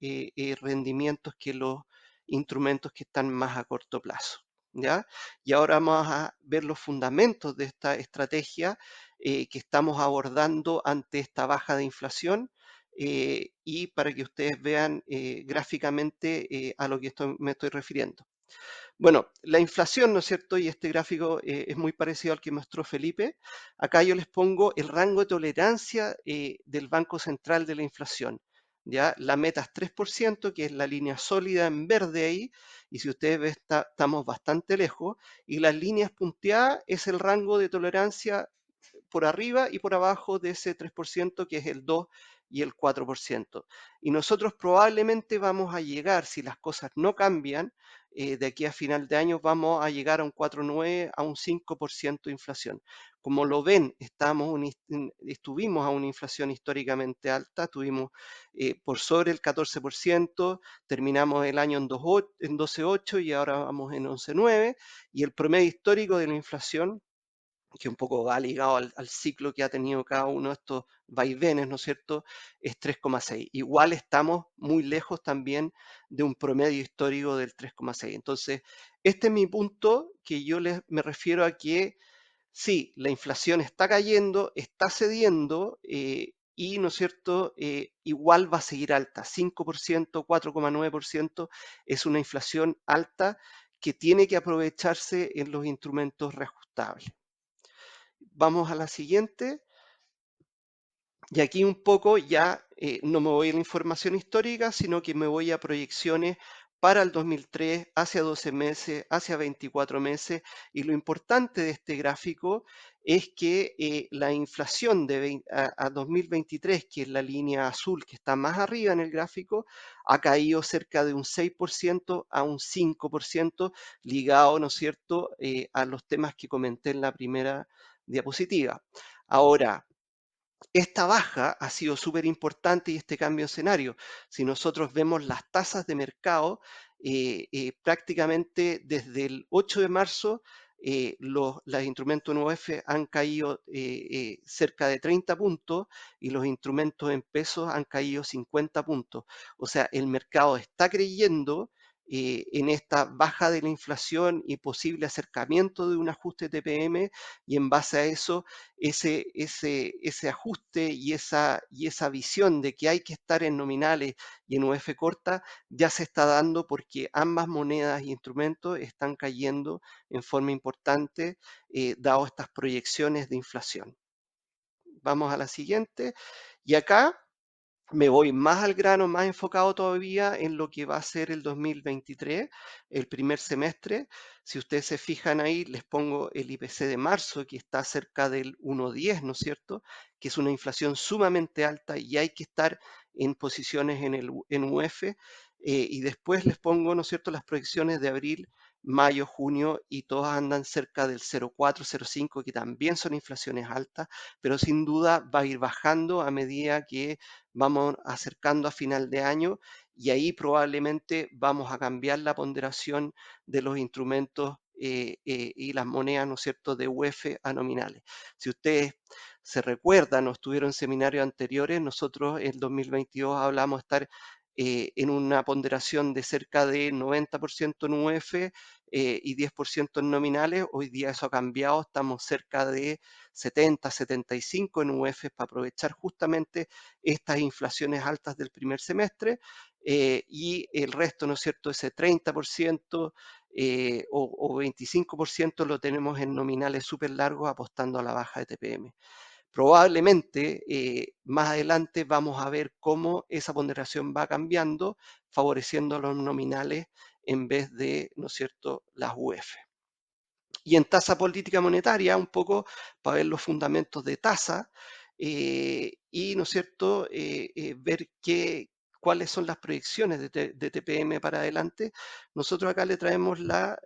rendimientos que los instrumentos que están más a corto plazo. ¿ya? Y ahora vamos a ver los fundamentos de esta estrategia que estamos abordando ante esta baja de inflación y para que ustedes vean gráficamente a lo que me estoy refiriendo. Bueno, la inflación, ¿no es cierto? Y este gráfico es muy parecido al que mostró Felipe. Acá yo les pongo el rango de tolerancia del Banco Central de la inflación. ¿Ya? La meta es 3%, que es la línea sólida en verde ahí, y si ustedes ven, estamos bastante lejos, y las líneas punteadas es el rango de tolerancia por arriba y por abajo de ese 3%, que es el 2 y el 4%. Y nosotros probablemente vamos a llegar, si las cosas no cambian, de aquí a final de año vamos a llegar a un 4,9, a un 5% de inflación. Como lo ven, estuvimos a una inflación históricamente alta, tuvimos por sobre el 14%, terminamos el año en 12,8 y ahora vamos en 11,9, y el promedio histórico de la inflación, que un poco va ligado al ciclo que ha tenido cada uno de estos vaivenes, ¿no es cierto?, es 3,6. Igual estamos muy lejos también de un promedio histórico del 3,6. Entonces, este es mi punto, que yo me refiero a que sí, la inflación está cayendo, está cediendo y, ¿no es cierto?, igual va a seguir alta. 5%, 4,9% es una inflación alta que tiene que aprovecharse en los instrumentos reajustables. Vamos a la siguiente. Y aquí un poco ya no me voy a la información histórica, sino que me voy a proyecciones para el 2003, hacia 12 meses, hacia 24 meses. Y lo importante de este gráfico es que la inflación a 2023, que es la línea azul que está más arriba en el gráfico, ha caído cerca de un 6% a un 5%, ligado, ¿no es cierto?, a los temas que comenté en la primera diapositiva. Ahora, esta baja ha sido súper importante y este cambio de escenario. Si nosotros vemos las tasas de mercado, prácticamente desde el 8 de marzo, los instrumentos NUF han caído cerca de 30 puntos y los instrumentos en pesos han caído 50 puntos. O sea, el mercado está creyendo en esta baja de la inflación y posible acercamiento de un ajuste TPM, y en base a eso ese ajuste y esa visión de que hay que estar en nominales y en UF corta ya se está dando, porque ambas monedas y instrumentos están cayendo en forma importante, dado estas proyecciones de inflación. Vamos a la siguiente. Y acá me voy más al grano, más enfocado todavía en lo que va a ser el 2023, el primer semestre. Si ustedes se fijan ahí, les pongo el IPC de marzo, que está cerca del 1,10, ¿no es cierto?, que es una inflación sumamente alta y hay que estar en posiciones en UF. Y después les pongo, ¿no es cierto?, las proyecciones de abril, mayo, junio, y todas andan cerca del 0,4, 0,5, que también son inflaciones altas, pero sin duda va a ir bajando a medida que vamos acercando a final de año, y ahí probablemente vamos a cambiar la ponderación de los instrumentos y las monedas, ¿no es cierto?, de UF a nominales. Si ustedes se recuerdan o estuvieron en seminarios anteriores, nosotros en 2022 hablamos de estar en una ponderación de cerca de 90% en UF y 10% en nominales. Hoy día eso ha cambiado, estamos cerca de 70, 75 en UF para aprovechar justamente estas inflaciones altas del primer semestre, y el resto, ¿no es cierto?, ese 30% o 25% lo tenemos en nominales súper largos, apostando a la baja de TPM. Probablemente más adelante vamos a ver cómo esa ponderación va cambiando, favoreciendo a los nominales en vez de, ¿no es cierto?, las UF. Y en tasa política monetaria, un poco para ver los fundamentos de tasa y, ¿no es cierto?, ver cuáles son las proyecciones de TPM para adelante. Nosotros acá le traemos la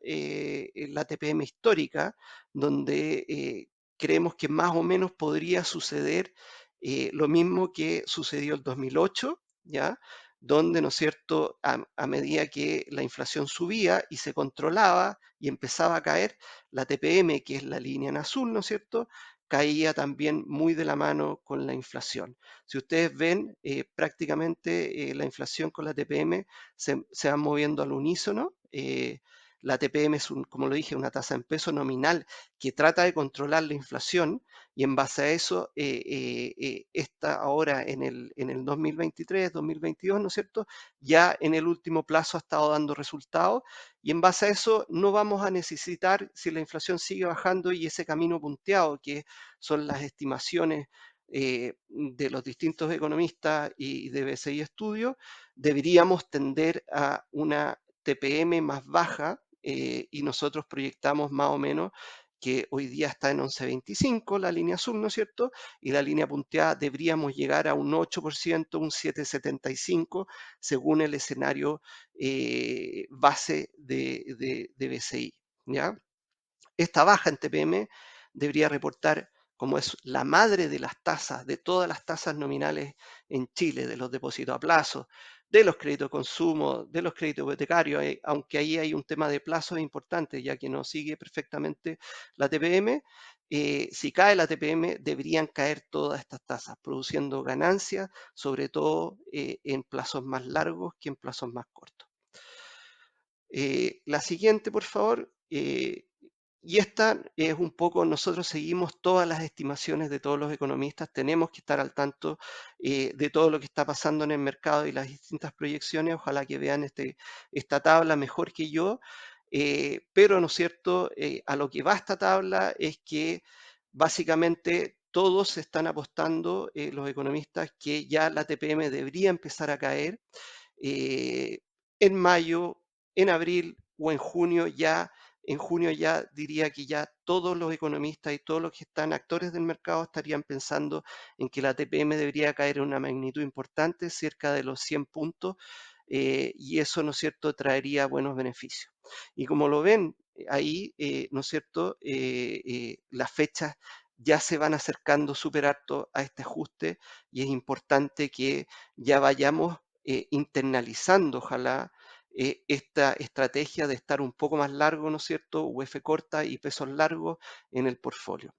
TPM histórica, donde creemos que más o menos podría suceder lo mismo que sucedió el 2008, ¿ya?, donde, ¿no es cierto?, a medida que la inflación subía y se controlaba y empezaba a caer, la TPM, que es la línea en azul, ¿no es cierto?, caía también muy de la mano con la inflación. Si ustedes ven, prácticamente la inflación con la TPM se van moviendo al unísono. La TPM es, como lo dije, una tasa en peso nominal que trata de controlar la inflación y en base a eso, esta ahora en el 2023, 2022, ¿no es cierto? Ya en el último plazo ha estado dando resultados y en base a eso no vamos a necesitar, si la inflación sigue bajando y ese camino punteado, que son las estimaciones de los distintos economistas y de BCI Estudio, deberíamos tender a una TPM más baja y nosotros proyectamos más o menos que hoy día está en 11.25 la línea azul, ¿no es cierto? Y la línea punteada deberíamos llegar a un 8%, un 7.75, según el escenario base de BCI, ¿ya? Esta baja en TPM debería reportar, como es la madre de las tasas, de todas las tasas nominales en Chile, de los depósitos a plazo, de los créditos de consumo, de los créditos hipotecarios, aunque ahí hay un tema de plazos importante, ya que no sigue perfectamente la TPM. Si cae la TPM, deberían caer todas estas tasas, produciendo ganancias, sobre todo en plazos más largos que en plazos más cortos. La siguiente, por favor. Y esta es un poco, nosotros seguimos todas las estimaciones de todos los economistas, tenemos que estar al tanto de todo lo que está pasando en el mercado y las distintas proyecciones. Ojalá que vean esta tabla mejor que yo, pero, ¿no es cierto?, a lo que va esta tabla es que básicamente todos están apostando, los economistas, que ya la TPM debería empezar a caer eh, en mayo, en abril o en junio ya. En junio ya diría que ya todos los economistas y todos los que están actores del mercado estarían pensando en que la TPM debería caer en una magnitud importante, cerca de los 100 puntos, y eso, ¿no es cierto?, traería buenos beneficios. Y como lo ven ahí, ¿no es cierto?, las fechas ya se van acercando súper harto a este ajuste y es importante que ya vayamos internalizando, ojalá, esta estrategia de estar un poco más largo, ¿no es cierto?, UF corta y pesos largos en el portfolio.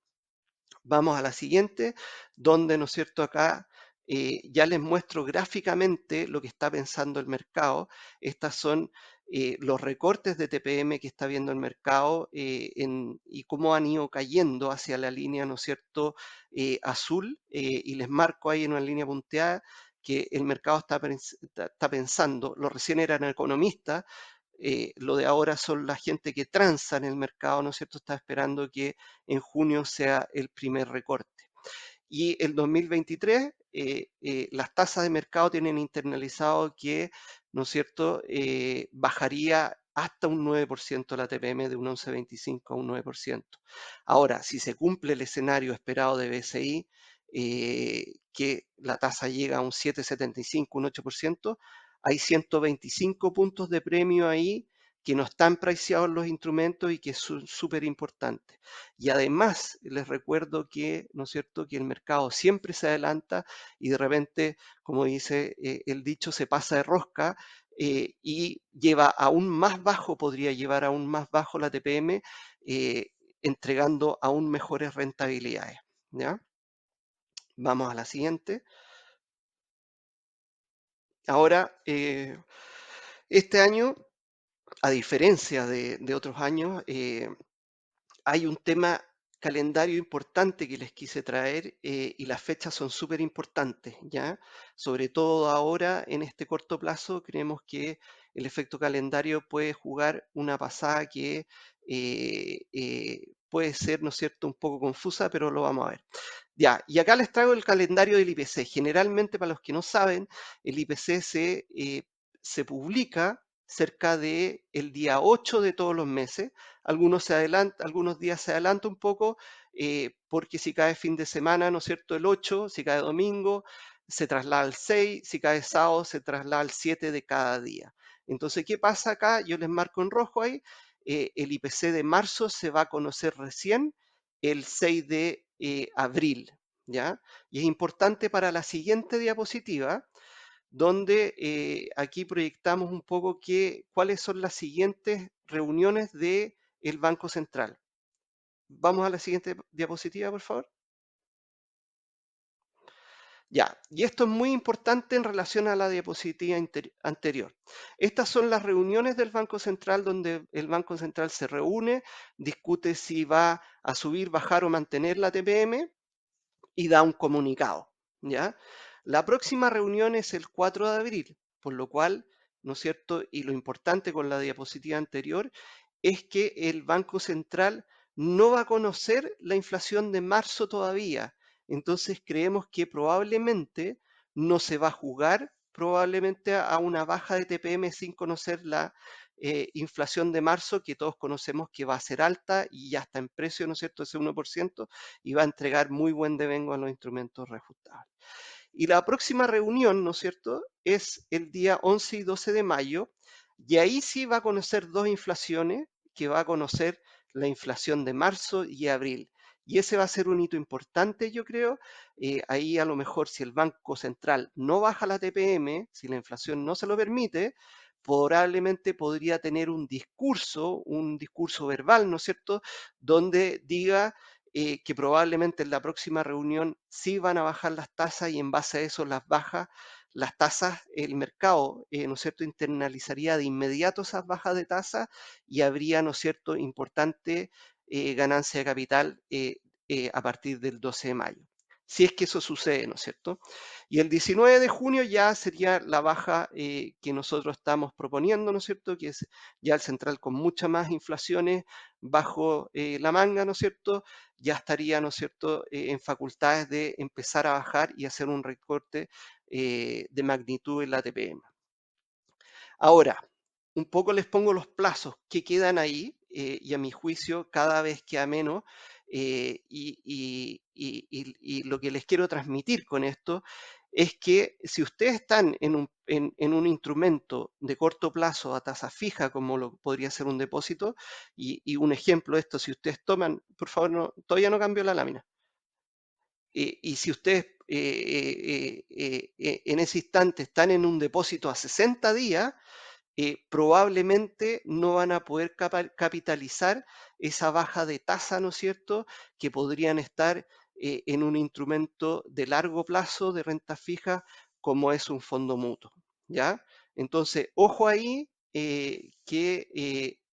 Vamos a la siguiente, donde, ¿no es cierto?, acá ya les muestro gráficamente lo que está pensando el mercado. Estas son los recortes de TPM que está viendo el mercado y cómo han ido cayendo hacia la línea, ¿no es cierto?, azul, y les marco ahí en una línea punteada que el mercado está pensando, lo recién eran economistas, lo de ahora son la gente que transa en el mercado, ¿no es cierto?, está esperando que en junio sea el primer recorte. Y el 2023, las tasas de mercado tienen internalizado que, ¿no es cierto?, bajaría hasta un 9% la TPM, de un 11.25 a un 9%. Ahora, si se cumple el escenario esperado de BCI, que la tasa llega a un 7.75, un 8%, hay 125 puntos de premio ahí que no están priceados en los instrumentos y que son súper importantes. Y además, les recuerdo que, ¿no es cierto?, que el mercado siempre se adelanta y de repente, como dice el dicho, se pasa de rosca y lleva aún más bajo, podría llevar aún más bajo la TPM, entregando aún mejores rentabilidades, ¿ya? Vamos a la siguiente. Ahora, este año, a diferencia de otros años, hay un tema calendario importante que les quise traer y las fechas son súper importantes, ¿ya? Sobre todo ahora, en este corto plazo, creemos que el efecto calendario puede jugar una pasada que puede ser, ¿no es cierto?, un poco confusa, pero lo vamos a ver. Ya, y acá les traigo el calendario del IPC. Generalmente, para los que no saben, el IPC se publica cerca del día 8 de todos los meses. Algunos días se adelanta un poco, porque si cae fin de semana, ¿no es cierto?, el 8, si cae domingo, se traslada al 6, si cae sábado, se traslada al 7 de cada día. Entonces, ¿qué pasa acá? Yo les marco en rojo ahí. El IPC de marzo se va a conocer recién el 6 de abril, ¿ya? Y es importante para la siguiente diapositiva, donde aquí proyectamos un poco cuáles son las siguientes reuniones del Banco Central. Vamos a la siguiente diapositiva, por favor. Ya, y esto es muy importante en relación a la diapositiva anterior. Estas son las reuniones del Banco Central donde el Banco Central se reúne, discute si va a subir, bajar o mantener la TPM y da un comunicado, ¿ya? La próxima reunión es el 4 de abril, por lo cual, ¿no es cierto? Y lo importante con la diapositiva anterior es que el Banco Central no va a conocer la inflación de marzo todavía. Entonces creemos que probablemente no se va a jugar probablemente a una baja de TPM sin conocer la inflación de marzo, que todos conocemos que va a ser alta y ya está en precio, ¿no es cierto?, ese 1%, y va a entregar muy buen devengo a los instrumentos reajustables. Y la próxima reunión, ¿no es cierto?, es el día 11 y 12 de mayo, y ahí sí va a conocer dos inflaciones, que va a conocer la inflación de marzo y abril. Y ese va a ser un hito importante, yo creo. Ahí a lo mejor si el Banco Central no baja la TPM, si la inflación no se lo permite, probablemente podría tener un discurso verbal, ¿no es cierto?, donde diga que probablemente en la próxima reunión sí van a bajar las tasas y en base a eso las tasas, el mercado, ¿no es cierto?, internalizaría de inmediato esas bajas de tasas y habría, ¿no es cierto?, importante ganancia de capital a partir del 12 de mayo. Si es que eso sucede, ¿no es cierto? Y el 19 de junio ya sería la baja que nosotros estamos proponiendo, ¿no es cierto? Que es ya el central con muchas más inflaciones bajo la manga, ¿no es cierto? Ya estaría, ¿no es cierto?, en facultades de empezar a bajar y hacer un recorte de magnitud en la TPM. Ahora, un poco les pongo los plazos que quedan ahí y a mi juicio cada vez queda menos y lo que les quiero transmitir con esto es que si ustedes están en un instrumento de corto plazo a tasa fija, como lo podría ser un depósito, y un ejemplo de esto, si ustedes toman, por favor, todavía no cambió la lámina, y si ustedes en ese instante están en un depósito a 60 días, probablemente no van a poder capitalizar esa baja de tasa, ¿no es cierto?, que podrían estar en un instrumento de largo plazo de renta fija como es un fondo mutuo, ¿ya? Entonces, ojo ahí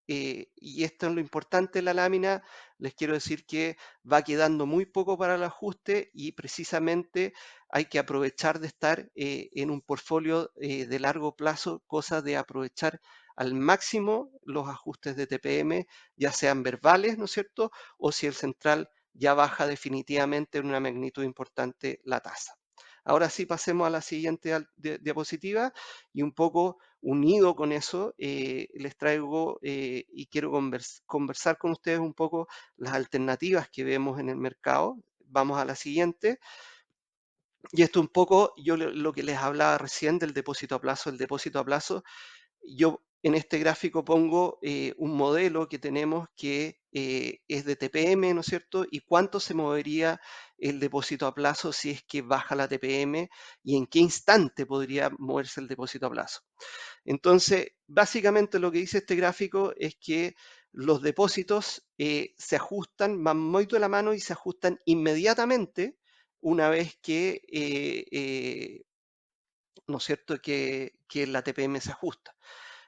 y esto es lo importante de la lámina, les quiero decir que va quedando muy poco para el ajuste y precisamente hay que aprovechar de estar en un portfolio de largo plazo, cosa de aprovechar al máximo los ajustes de TPM, ya sean verbales, ¿no es cierto? O si el central ya baja definitivamente en una magnitud importante la tasa. Ahora sí pasemos a la siguiente diapositiva y un poco unido con eso les traigo y quiero conversar con ustedes un poco las alternativas que vemos en el mercado. Vamos a la siguiente. Y esto un poco, yo lo que les hablaba recién del depósito a plazo, el depósito a plazo, yo en este gráfico pongo un modelo que tenemos que es de TPM, ¿no es cierto? Y cuánto se movería el depósito a plazo si es que baja la TPM y en qué instante podría moverse el depósito a plazo. Entonces, básicamente lo que dice este gráfico es que los depósitos se ajustan, van muy de la mano y se ajustan inmediatamente una vez que, ¿no es cierto?, que la TPM se ajusta.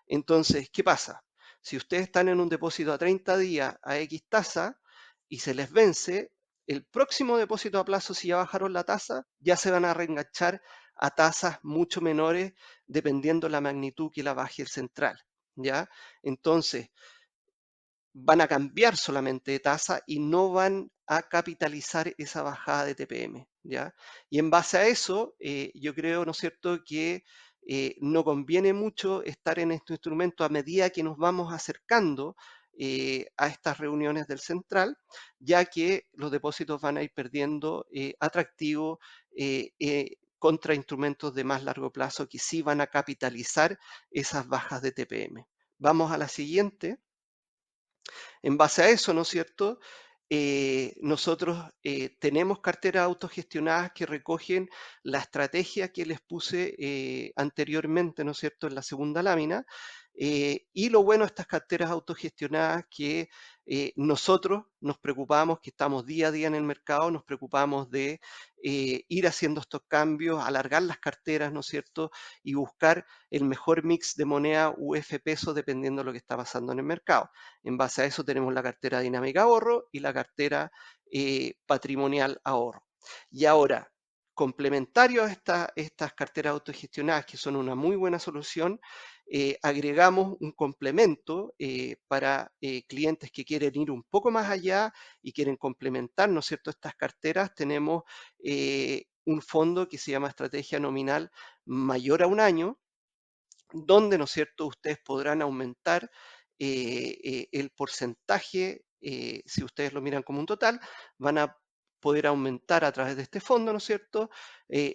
Entonces, ¿qué pasa? Si ustedes están en un depósito a 30 días a X tasa y se les vence, el próximo depósito a plazo, si ya bajaron la tasa, ya se van a reenganchar a tasas mucho menores dependiendo la magnitud que la baje el central, ¿ya? Entonces, van a cambiar solamente de tasa y no van a capitalizar esa bajada de TPM, ¿ya? Y en base a eso, yo creo, ¿no es cierto?, que no conviene mucho estar en este instrumento a medida que nos vamos acercando a estas reuniones del central, ya que los depósitos van a ir perdiendo atractivo contra instrumentos de más largo plazo que sí van a capitalizar esas bajas de TPM. Vamos a la siguiente. En base a eso, ¿no es cierto? Nosotros tenemos carteras autogestionadas que recogen la estrategia que les puse anteriormente, ¿no es cierto?, en la segunda lámina, Y lo bueno de estas carteras autogestionadas que nosotros nos preocupamos, que estamos día a día en el mercado, nos preocupamos de ir haciendo estos cambios, alargar las carteras, ¿no es cierto? Y buscar el mejor mix de moneda UF peso dependiendo de lo que está pasando en el mercado. En base a eso tenemos la cartera dinámica ahorro y la cartera patrimonial ahorro. Y ahora, complementario a estas carteras autogestionadas, que son una muy buena solución, agregamos un complemento para clientes que quieren ir un poco más allá y quieren complementar, ¿no es cierto?, estas carteras. Tenemos un fondo que se llama Estrategia Nominal Mayor a un Año, donde, ¿no es cierto?, ustedes podrán aumentar el porcentaje, si ustedes lo miran como un total, van a poder aumentar a través de este fondo, ¿no es cierto?,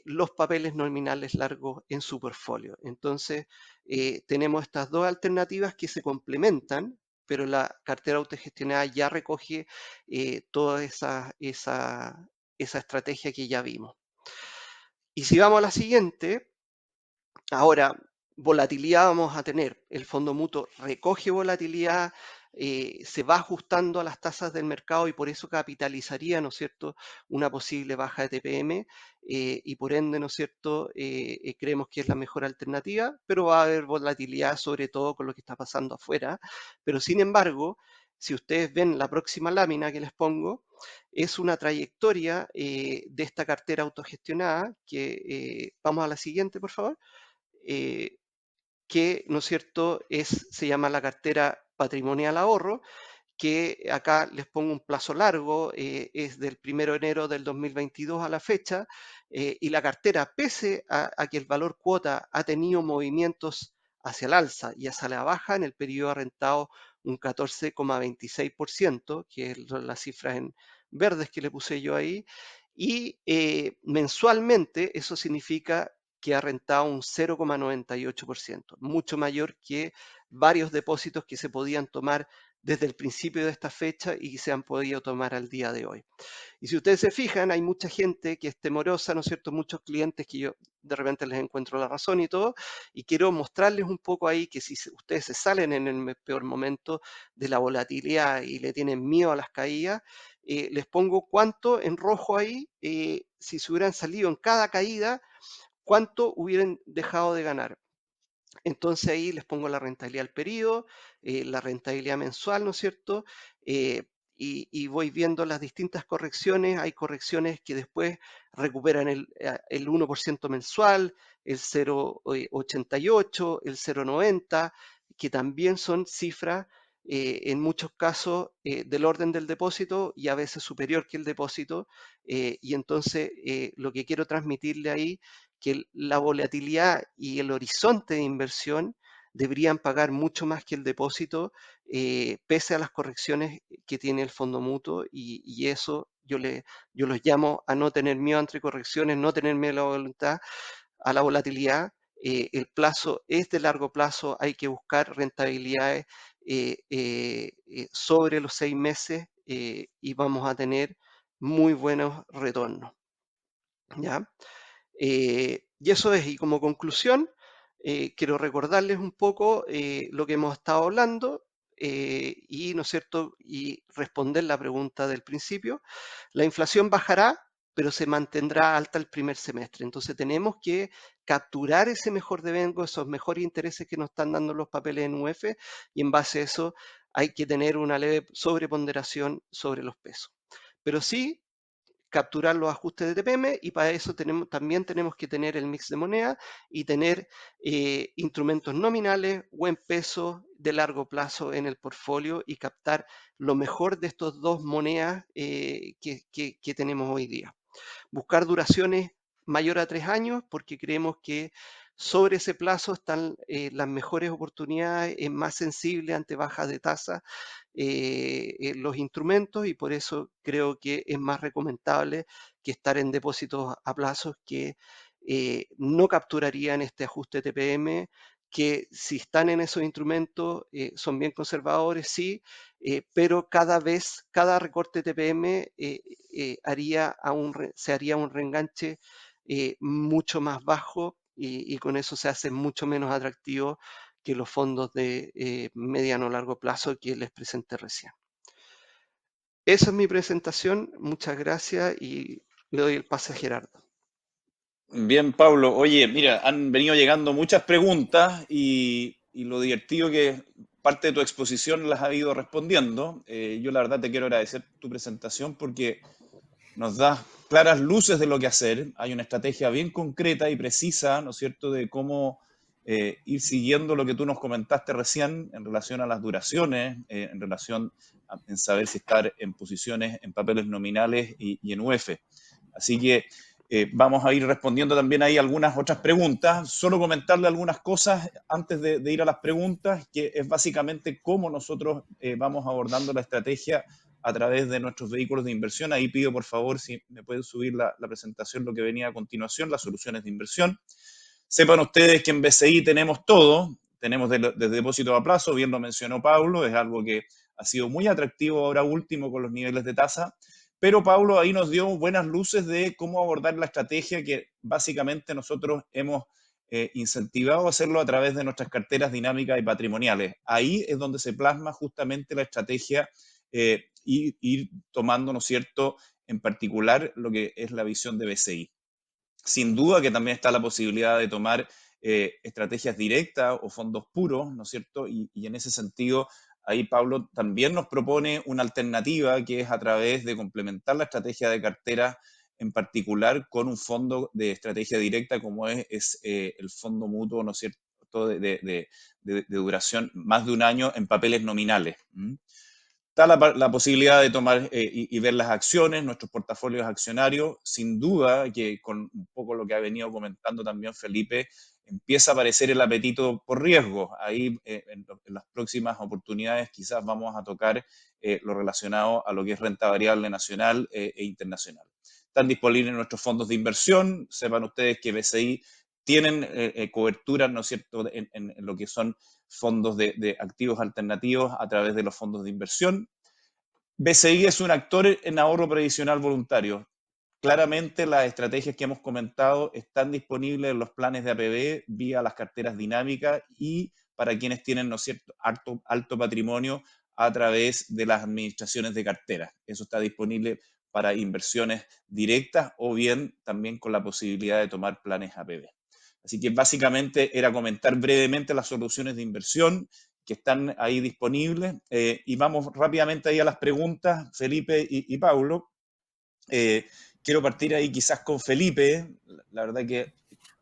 los papeles nominales largos en su portfolio. Entonces, tenemos estas dos alternativas que se complementan, pero la cartera autogestionada ya recoge toda esa estrategia que ya vimos. Y si vamos a la siguiente, ahora, volatilidad vamos a tener. El fondo mutuo recoge volatilidad, se va ajustando a las tasas del mercado y por eso capitalizaría, ¿no es cierto?, una posible baja de TPM y por ende, ¿no es cierto?, creemos que es la mejor alternativa, pero va a haber volatilidad sobre todo con lo que está pasando afuera. Pero sin embargo, si ustedes ven la próxima lámina que les pongo, es una trayectoria de esta cartera autogestionada que, vamos a la siguiente, por favor. eh, que, ¿no es cierto?, se llama la cartera patrimonial ahorro, que acá les pongo un plazo largo, es del 1 de enero del 2022 a la fecha, y la cartera, pese a que el valor cuota ha tenido movimientos hacia el alza y hacia la baja, en el periodo ha rentado un 14,26%, que es la cifra en verdes que le puse yo ahí, y mensualmente eso significa que ha rentado un 0,98%, mucho mayor que varios depósitos que se podían tomar desde el principio de esta fecha y se han podido tomar al día de hoy. Y si ustedes se fijan, hay mucha gente que es temorosa, ¿no es cierto? Muchos clientes que yo de repente les encuentro la razón y todo, y quiero mostrarles un poco ahí que si ustedes se salen en el peor momento de la volatilidad y le tienen miedo a las caídas, les pongo cuánto en rojo ahí, si se hubieran salido en cada caída, cuánto hubieran dejado de ganar. Entonces ahí les pongo la rentabilidad al periodo, la rentabilidad mensual, ¿no es cierto? Y voy viendo las distintas correcciones. Hay correcciones que después recuperan el 1% mensual, el 0,88, el 0,90, que también son cifras en muchos casos del orden del depósito y a veces superior que el depósito. Y entonces lo que quiero transmitirle ahí que la volatilidad y el horizonte de inversión deberían pagar mucho más que el depósito, pese a las correcciones que tiene el fondo mutuo, y eso yo los llamo a no tener miedo entre correcciones, no tener miedo a la voluntad, a la volatilidad. El plazo es de largo plazo, hay que buscar rentabilidades sobre los 6 meses y vamos a tener muy buenos retornos. ¿Ya? Y eso es, y como conclusión, quiero recordarles un poco lo que hemos estado hablando y, ¿no es cierto?, y responder la pregunta del principio. La inflación bajará, pero se mantendrá alta el primer semestre. Entonces tenemos que capturar ese mejor devengo, esos mejores intereses que nos están dando los papeles en UF, y en base a eso hay que tener una leve sobreponderación sobre los pesos. Pero sí capturar los ajustes de TPM, y para eso también tenemos que tener el mix de moneda y tener instrumentos nominales o en peso de largo plazo en el portfolio y captar lo mejor de estos dos monedas que tenemos hoy día. Buscar duraciones mayor a 3 años porque creemos que sobre ese plazo están las mejores oportunidades, es más sensible ante bajas de tasa los instrumentos, y por eso creo que es más recomendable que estar en depósitos a plazos que no capturarían este ajuste TPM, que si están en esos instrumentos son bien conservadores, sí, pero cada recorte TPM se haría un reenganche mucho más bajo y con eso se hace mucho menos atractivo que los fondos de mediano o largo plazo que les presenté recién. Esa es mi presentación. Muchas gracias y le doy el pase a Gerardo. Bien, Pablo. Oye, mira, han venido llegando muchas preguntas y lo divertido que parte de tu exposición las ha ido respondiendo. Yo la verdad te quiero agradecer tu presentación porque nos da claras luces de lo que hacer. Hay una estrategia bien concreta y precisa, ¿no es cierto?, de cómo ir siguiendo lo que tú nos comentaste recién en relación a las duraciones, en relación en saber si estar en posiciones, en papeles nominales y en UF. Así que vamos a ir respondiendo también ahí algunas otras preguntas. Solo comentarle algunas cosas antes de ir a las preguntas, que es básicamente cómo nosotros vamos abordando la estrategia a través de nuestros vehículos de inversión. Ahí pido, por favor, si me pueden subir la presentación, lo que venía a continuación, las soluciones de inversión. Sepan ustedes que en BCI tenemos todo. Tenemos desde depósito a plazo, bien lo mencionó Pablo, es algo que ha sido muy atractivo ahora último con los niveles de tasa. Pero Pablo ahí nos dio buenas luces de cómo abordar la estrategia que básicamente nosotros hemos incentivado a hacerlo a través de nuestras carteras dinámicas y patrimoniales. Ahí es donde se plasma justamente la estrategia y ir tomando, ¿no es cierto?, en particular lo que es la visión de BCI. Sin duda que también está la posibilidad de tomar estrategias directas o fondos puros, ¿no es cierto? Y en ese sentido, ahí Pablo también nos propone una alternativa que es a través de complementar la estrategia de cartera, en particular con un fondo de estrategia directa como es el fondo mutuo, ¿no es cierto?, de duración más de un año en papeles nominales. Está la posibilidad de tomar y ver las acciones, nuestros portafolios accionarios. Sin duda que con un poco lo que ha venido comentando también Felipe, empieza a aparecer el apetito por riesgo. Ahí en las próximas oportunidades quizás vamos a tocar lo relacionado a lo que es renta variable nacional e internacional. Están disponibles nuestros fondos de inversión. Sepan ustedes que BCI tienen cobertura, ¿no es cierto?, en lo que son fondos de activos alternativos a través de los fondos de inversión. BCI es un actor en ahorro previsional voluntario. Claramente las estrategias que hemos comentado están disponibles en los planes de APB vía las carteras dinámicas y para quienes tienen, ¿no es cierto?, alto patrimonio a través de las administraciones de cartera. Eso está disponible para inversiones directas o bien también con la posibilidad de tomar planes APB. Así que básicamente era comentar brevemente las soluciones de inversión que están ahí disponibles y vamos rápidamente ahí a las preguntas, Felipe y Paulo. Quiero partir ahí quizás con Felipe. La verdad que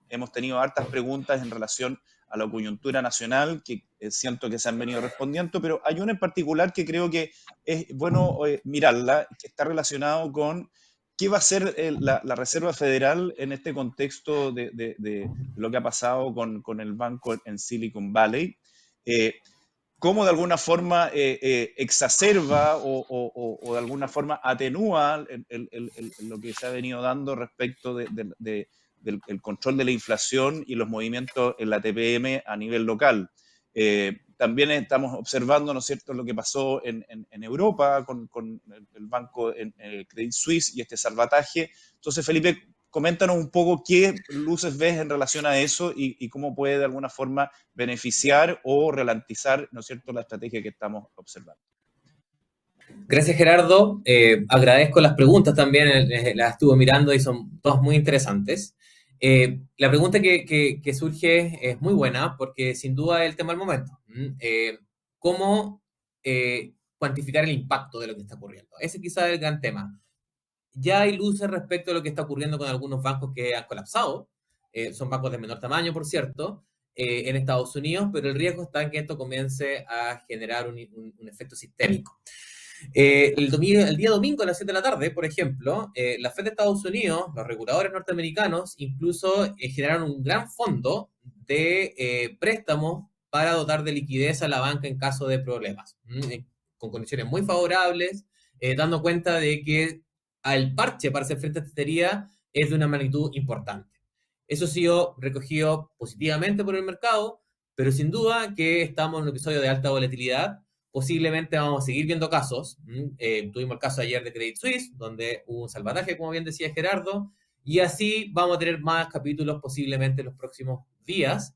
hemos tenido hartas preguntas en relación a la coyuntura nacional que siento que se han venido respondiendo, pero hay una en particular que creo que es bueno mirarla, que está relacionado con qué va a hacer la Reserva Federal en este contexto de lo que ha pasado con el banco en Silicon Valley. Cómo de alguna forma exacerba o de alguna forma atenúa lo que se ha venido dando respecto del control de la inflación y los movimientos en la TPM a nivel local. También estamos observando, ¿no es cierto?, lo que pasó en Europa con el banco Credit Suisse y este salvataje. Entonces, Felipe, coméntanos un poco qué luces ves en relación a eso y cómo puede de alguna forma beneficiar o ralentizar, ¿no es cierto?, la estrategia que estamos observando. Gracias, Gerardo. Agradezco las preguntas también, las estuve mirando y son todas muy interesantes. La pregunta que surge es muy buena porque sin duda es el tema del momento. ¿Cómo cuantificar el impacto de lo que está ocurriendo? Ese quizás es el gran tema. Ya hay luces respecto a lo que está ocurriendo con algunos bancos que han colapsado. Son bancos de menor tamaño, por cierto, en Estados Unidos, pero el riesgo está en que esto comience a generar un efecto sistémico. El día domingo a las 7 de la tarde, por ejemplo, la Fed de Estados Unidos, los reguladores norteamericanos, incluso generaron un gran fondo de préstamos para dotar de liquidez a la banca en caso de problemas, con condiciones muy favorables, dando cuenta de que al parche para hacer frente a esta teoría es de una magnitud importante. Eso ha sido recogido positivamente por el mercado, pero sin duda que estamos en un episodio de alta volatilidad. Posiblemente vamos a seguir viendo casos. Tuvimos el caso ayer de Credit Suisse, donde hubo un salvataje, como bien decía Gerardo, y así vamos a tener más capítulos posiblemente en los próximos días.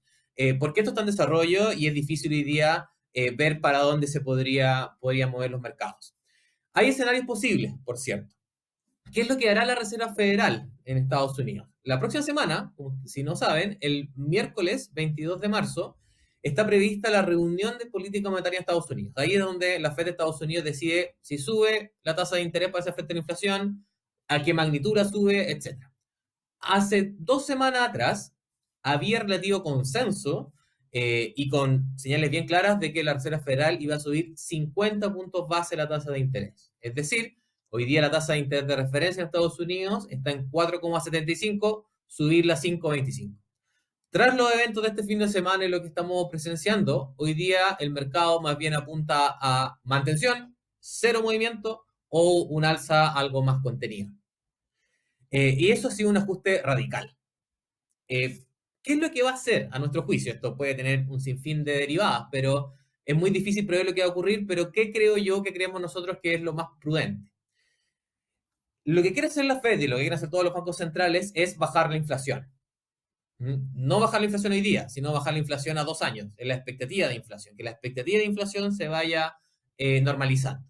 porque esto está en desarrollo y es difícil hoy día ver para dónde se podrían mover los mercados. Hay escenarios posibles, por cierto. ¿Qué es lo que hará la Reserva Federal en Estados Unidos? La próxima semana, si no saben, el miércoles 22 de marzo, está prevista la reunión de política monetaria en Estados Unidos. Ahí es donde la Fed de Estados Unidos decide si sube la tasa de interés para hacer frente a la inflación, a qué magnitud la sube, etc. Hace 2 semanas atrás había relativo consenso y con señales bien claras de que la Reserva Federal iba a subir 50 puntos base la tasa de interés. Es decir, hoy día la tasa de interés de referencia en Estados Unidos está en 4,75, subirla a 5,25. Tras los eventos de este fin de semana y lo que estamos presenciando, hoy día el mercado más bien apunta a mantención, cero movimiento o un alza algo más contenida. Y eso ha sido un ajuste radical. ¿Qué es lo que va a hacer a nuestro juicio? Esto puede tener un sinfín de derivadas, pero es muy difícil prever lo que va a ocurrir, pero ¿qué creo yo, qué creemos nosotros que es lo más prudente? Lo que quiere hacer la Fed y lo que quieren hacer todos los bancos centrales es bajar la inflación. No bajar la inflación hoy día, sino bajar la inflación a 2 años, en la expectativa de inflación, que la expectativa de inflación se vaya normalizando.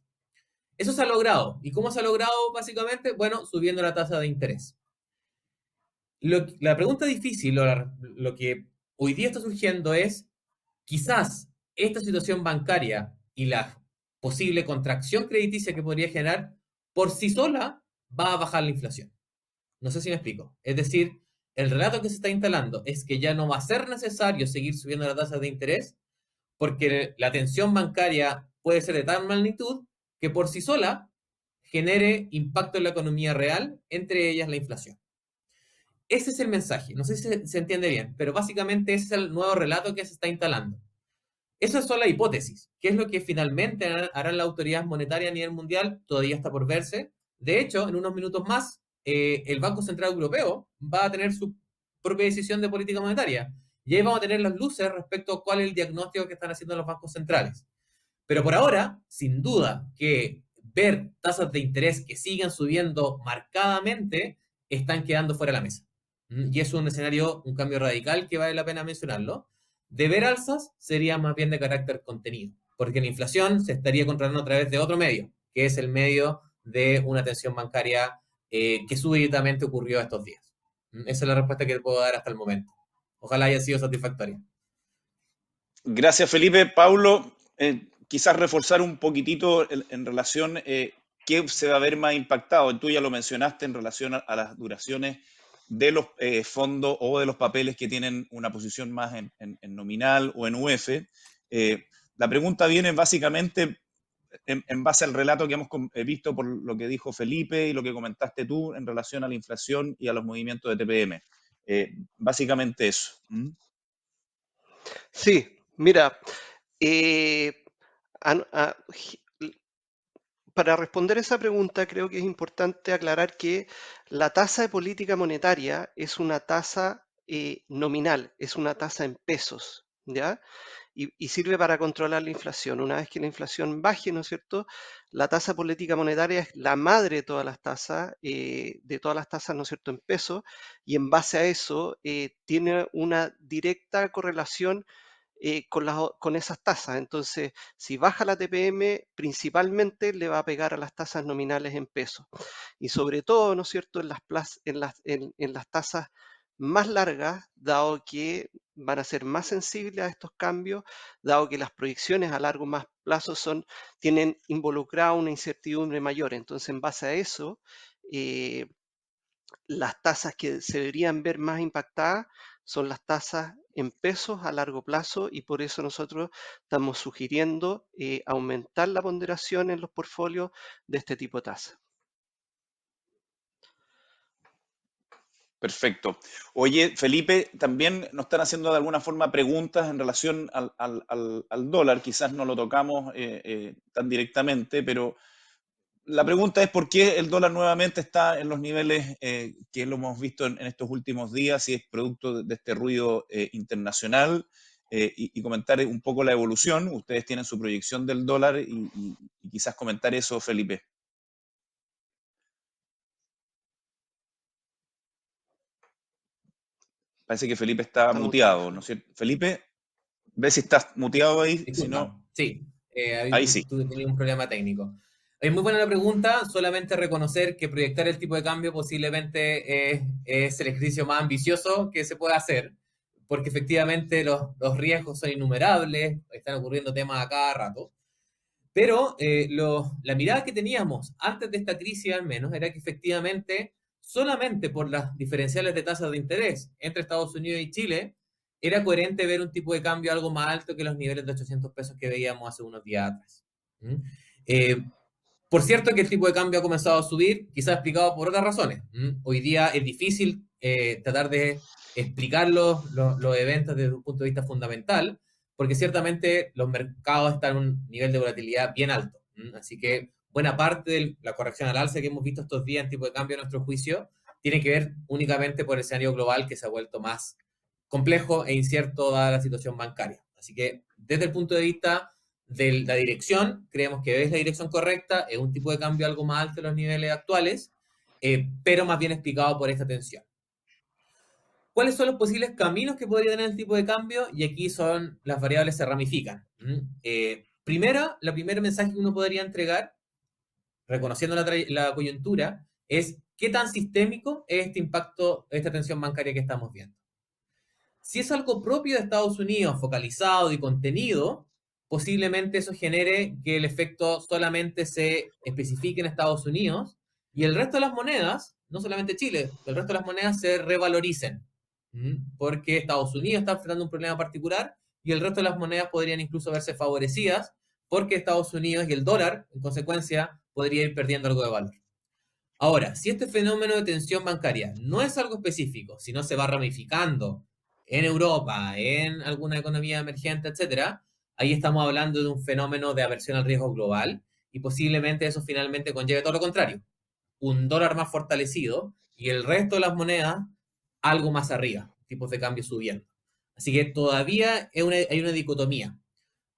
Eso se ha logrado. ¿Y cómo se ha logrado básicamente? Bueno, subiendo la tasa de interés. La pregunta difícil, o lo que hoy día está surgiendo es, quizás esta situación bancaria y la posible contracción crediticia que podría generar, por sí sola va a bajar la inflación. No sé si me explico. Es decir, el relato que se está instalando es que ya no va a ser necesario seguir subiendo la tasa de interés porque la tensión bancaria puede ser de tal magnitud que por sí sola genere impacto en la economía real, entre ellas la inflación. Ese es el mensaje. No sé si se entiende bien, pero básicamente ese es el nuevo relato que se está instalando. Esas son las hipótesis. ¿Qué es lo que finalmente harán las autoridades monetarias a nivel mundial? Todavía está por verse. De hecho, en unos minutos más, el Banco Central Europeo va a tener su propia decisión de política monetaria. Y ahí vamos a tener las luces respecto a cuál es el diagnóstico que están haciendo los bancos centrales. Pero por ahora, sin duda que ver tasas de interés que sigan subiendo marcadamente están quedando fuera de la mesa. Y es un escenario, un cambio radical que vale la pena mencionarlo. De ver alzas sería más bien de carácter contenido, porque la inflación se estaría controlando a través de otro medio, que es el medio de una tensión bancaria que súbitamente ocurrió estos días. Esa es la respuesta que te puedo dar hasta el momento. Ojalá haya sido satisfactoria. Gracias, Felipe. Paulo, quizás reforzar un poquitito en relación qué se va a ver más impactado. Tú ya lo mencionaste en relación a las duraciones de los fondos o de los papeles que tienen una posición más en nominal o en UF. La pregunta viene básicamente en base al relato que hemos visto por lo que dijo Felipe y lo que comentaste tú en relación a la inflación y a los movimientos de TPM. Básicamente eso. Sí, mira, eh, an- a- gi- para responder esa pregunta creo que es importante aclarar que la tasa de política monetaria es una tasa nominal, es una tasa en pesos, ¿ya? Y sirve para controlar la inflación. Una vez que la inflación baje, ¿no es cierto? La tasa política monetaria es la madre de todas las tasas, ¿no es cierto?, en pesos, y en base a eso tiene una directa correlación con esas tasas. Entonces, si baja la TPM, principalmente le va a pegar a las tasas nominales en pesos. Y sobre todo, ¿no es cierto?, en las tasas más largas, dado que van a ser más sensibles a estos cambios, dado que las proyecciones a largo más plazo tienen involucrada una incertidumbre mayor. Entonces, en base a eso, eh, las tasas que se deberían ver más impactadas son las tasas en pesos a largo plazo y por eso nosotros estamos sugiriendo aumentar la ponderación en los portfolios de este tipo de tasas. Perfecto. Oye, Felipe, también nos están haciendo de alguna forma preguntas en relación al dólar. Quizás no lo tocamos tan directamente, pero la pregunta es por qué el dólar nuevamente está en los niveles que lo hemos visto en estos últimos días, si es producto de este ruido internacional y comentar un poco la evolución. Ustedes tienen su proyección del dólar y quizás comentar eso, Felipe. Parece que Felipe está Está muteado, muteado. ¿no es cierto? Felipe, ve si estás muteado ahí, si Disculpa. no, Sí, ahí sí. tú tenías un problema técnico. Es muy buena la pregunta, solamente reconocer que proyectar el tipo de cambio posiblemente es el ejercicio más ambicioso que se puede hacer, porque efectivamente los riesgos son innumerables, están ocurriendo temas a cada rato, pero la mirada que teníamos antes de esta crisis al menos era que efectivamente solamente por las diferenciales de tasas de interés entre Estados Unidos y Chile era coherente ver un tipo de cambio algo más alto que los niveles de 800 pesos que veíamos hace unos días atrás. ¿Mm? Eh, por cierto que el tipo de cambio ha comenzado a subir, quizás explicado por otras razones. Hoy día es difícil tratar de explicar los eventos desde un punto de vista fundamental, porque ciertamente los mercados están en un nivel de volatilidad bien alto. Así que buena parte de la corrección al alza que hemos visto estos días en tipo de cambio, a nuestro juicio, tiene que ver únicamente por el escenario global que se ha vuelto más complejo e incierto dada la situación bancaria. Así que desde el punto de vista de la dirección, creemos que es la dirección correcta, es un tipo de cambio algo más alto de los niveles actuales, pero más bien explicado por esta tensión. ¿Cuáles son los posibles caminos que podría tener el tipo de cambio? Y aquí son las variables se ramifican. La primera mensaje que uno podría entregar, reconociendo la coyuntura, es qué tan sistémico es este impacto, esta tensión bancaria que estamos viendo. Si es algo propio de Estados Unidos, focalizado y contenido, posiblemente eso genere que el efecto solamente se especifique en Estados Unidos y el resto de las monedas, no solamente Chile, el resto de las monedas se revaloricen, porque Estados Unidos está enfrentando un problema particular y el resto de las monedas podrían incluso verse favorecidas porque Estados Unidos y el dólar, en consecuencia, podría ir perdiendo algo de valor. Ahora, si este fenómeno de tensión bancaria no es algo específico, sino se va ramificando en Europa, en alguna economía emergente, etcétera, ahí estamos hablando de un fenómeno de aversión al riesgo global y posiblemente eso finalmente conlleve todo lo contrario, un dólar más fortalecido y el resto de las monedas algo más arriba, tipos de cambio subiendo. Así que todavía hay una dicotomía.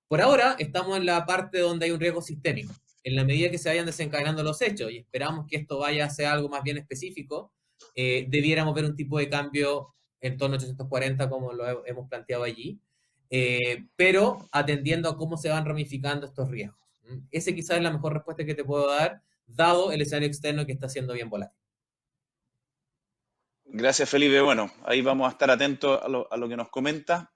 Por ahora estamos en la parte donde hay un riesgo sistémico. En la medida que se vayan desencadenando los hechos y esperamos que esto vaya a ser algo más bien específico, debiéramos ver un tipo de cambio en torno a 840 como lo hemos planteado allí, pero atendiendo a cómo se van ramificando estos riesgos. Ese quizás es la mejor respuesta que te puedo dar, dado el escenario externo que está siendo bien volátil. Gracias, Felipe. Bueno, ahí vamos a estar atentos a lo que nos comenta.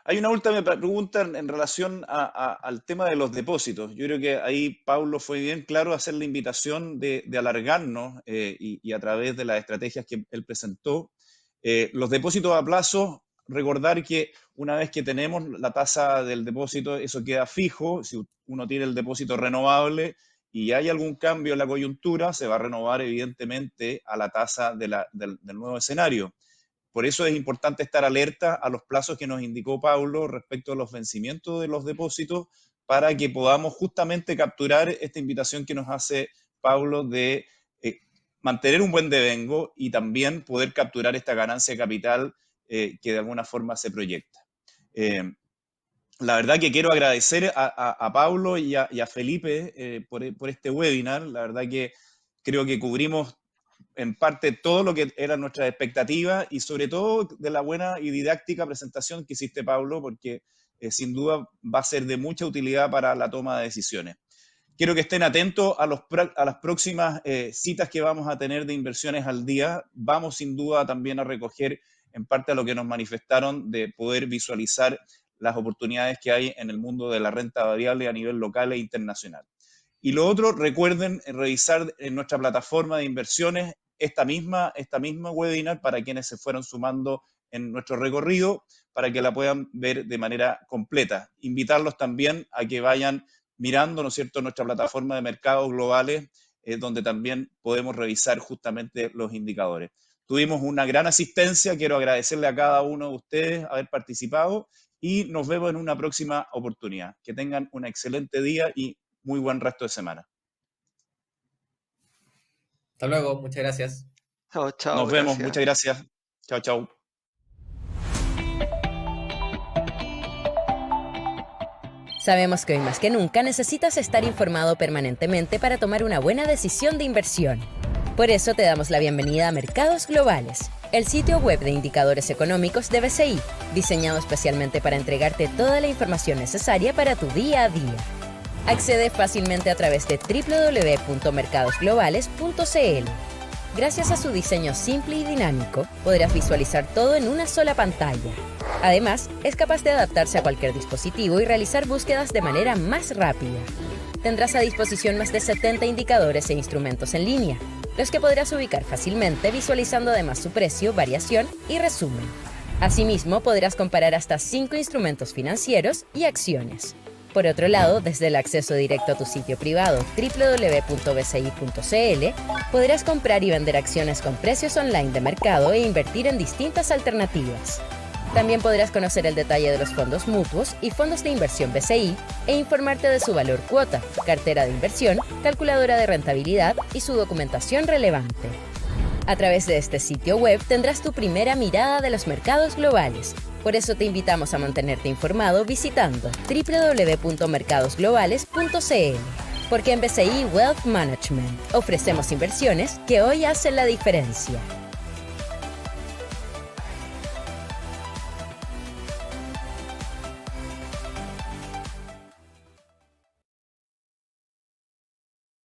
Hay una última pregunta en relación al tema de los depósitos. Yo creo que ahí Pablo fue bien claro hacer la invitación de alargarnos y a través de las estrategias que él presentó. Los depósitos a plazo, recordar que una vez que tenemos la tasa del depósito, eso queda fijo. Si uno tiene el depósito renovable y hay algún cambio en la coyuntura, se va a renovar evidentemente a la tasa del nuevo escenario. Por eso es importante estar alerta a los plazos que nos indicó Pablo respecto a los vencimientos de los depósitos para que podamos justamente capturar esta invitación que nos hace Pablo de mantener un buen devengo y también poder capturar esta ganancia de capital que de alguna forma se proyecta. La verdad que quiero agradecer a Pablo y a Felipe por este webinar. La verdad que creo que cubrimos en parte todo lo que eran nuestras expectativas y sobre todo de la buena y didáctica presentación que hiciste, Pablo, porque sin duda va a ser de mucha utilidad para la toma de decisiones. Quiero que estén atentos a las próximas citas que vamos a tener de inversiones al día. Vamos sin duda también a recoger en parte a lo que nos manifestaron de poder visualizar las oportunidades que hay en el mundo de la renta variable a nivel local e internacional. Y lo otro, recuerden revisar en nuestra plataforma de inversiones esta misma webinar para quienes se fueron sumando en nuestro recorrido, para que la puedan ver de manera completa. Invitarlos también a que vayan mirando, ¿no es cierto?, nuestra plataforma de mercados globales, donde también podemos revisar justamente los indicadores. Tuvimos una gran asistencia, quiero agradecerle a cada uno de ustedes haber participado y nos vemos en una próxima oportunidad. Que tengan un excelente día y muy buen resto de semana. Hasta luego, muchas gracias. Chao, chao. Nos vemos, muchas gracias. Chao, chao. Sabemos que hoy más que nunca necesitas estar informado permanentemente para tomar una buena decisión de inversión. Por eso te damos la bienvenida a Mercados Globales, el sitio web de indicadores económicos de BCI, diseñado especialmente para entregarte toda la información necesaria para tu día a día. Accede fácilmente a través de www.mercadosglobales.cl. Gracias a su diseño simple y dinámico, podrás visualizar todo en una sola pantalla. Además, es capaz de adaptarse a cualquier dispositivo y realizar búsquedas de manera más rápida. Tendrás a disposición más de 70 indicadores e instrumentos en línea, los que podrás ubicar fácilmente visualizando además su precio, variación y resumen. Asimismo, podrás comparar hasta 5 instrumentos financieros y acciones. Por otro lado, desde el acceso directo a tu sitio privado www.bci.cl, podrás comprar y vender acciones con precios online de mercado e invertir en distintas alternativas. También podrás conocer el detalle de los fondos mutuos y fondos de inversión BCI e informarte de su valor cuota, cartera de inversión, calculadora de rentabilidad y su documentación relevante. A través de este sitio web tendrás tu primera mirada de los mercados globales. Por eso te invitamos a mantenerte informado visitando www.mercadosglobales.cl. Porque en BCI Wealth Management ofrecemos inversiones que hoy hacen la diferencia.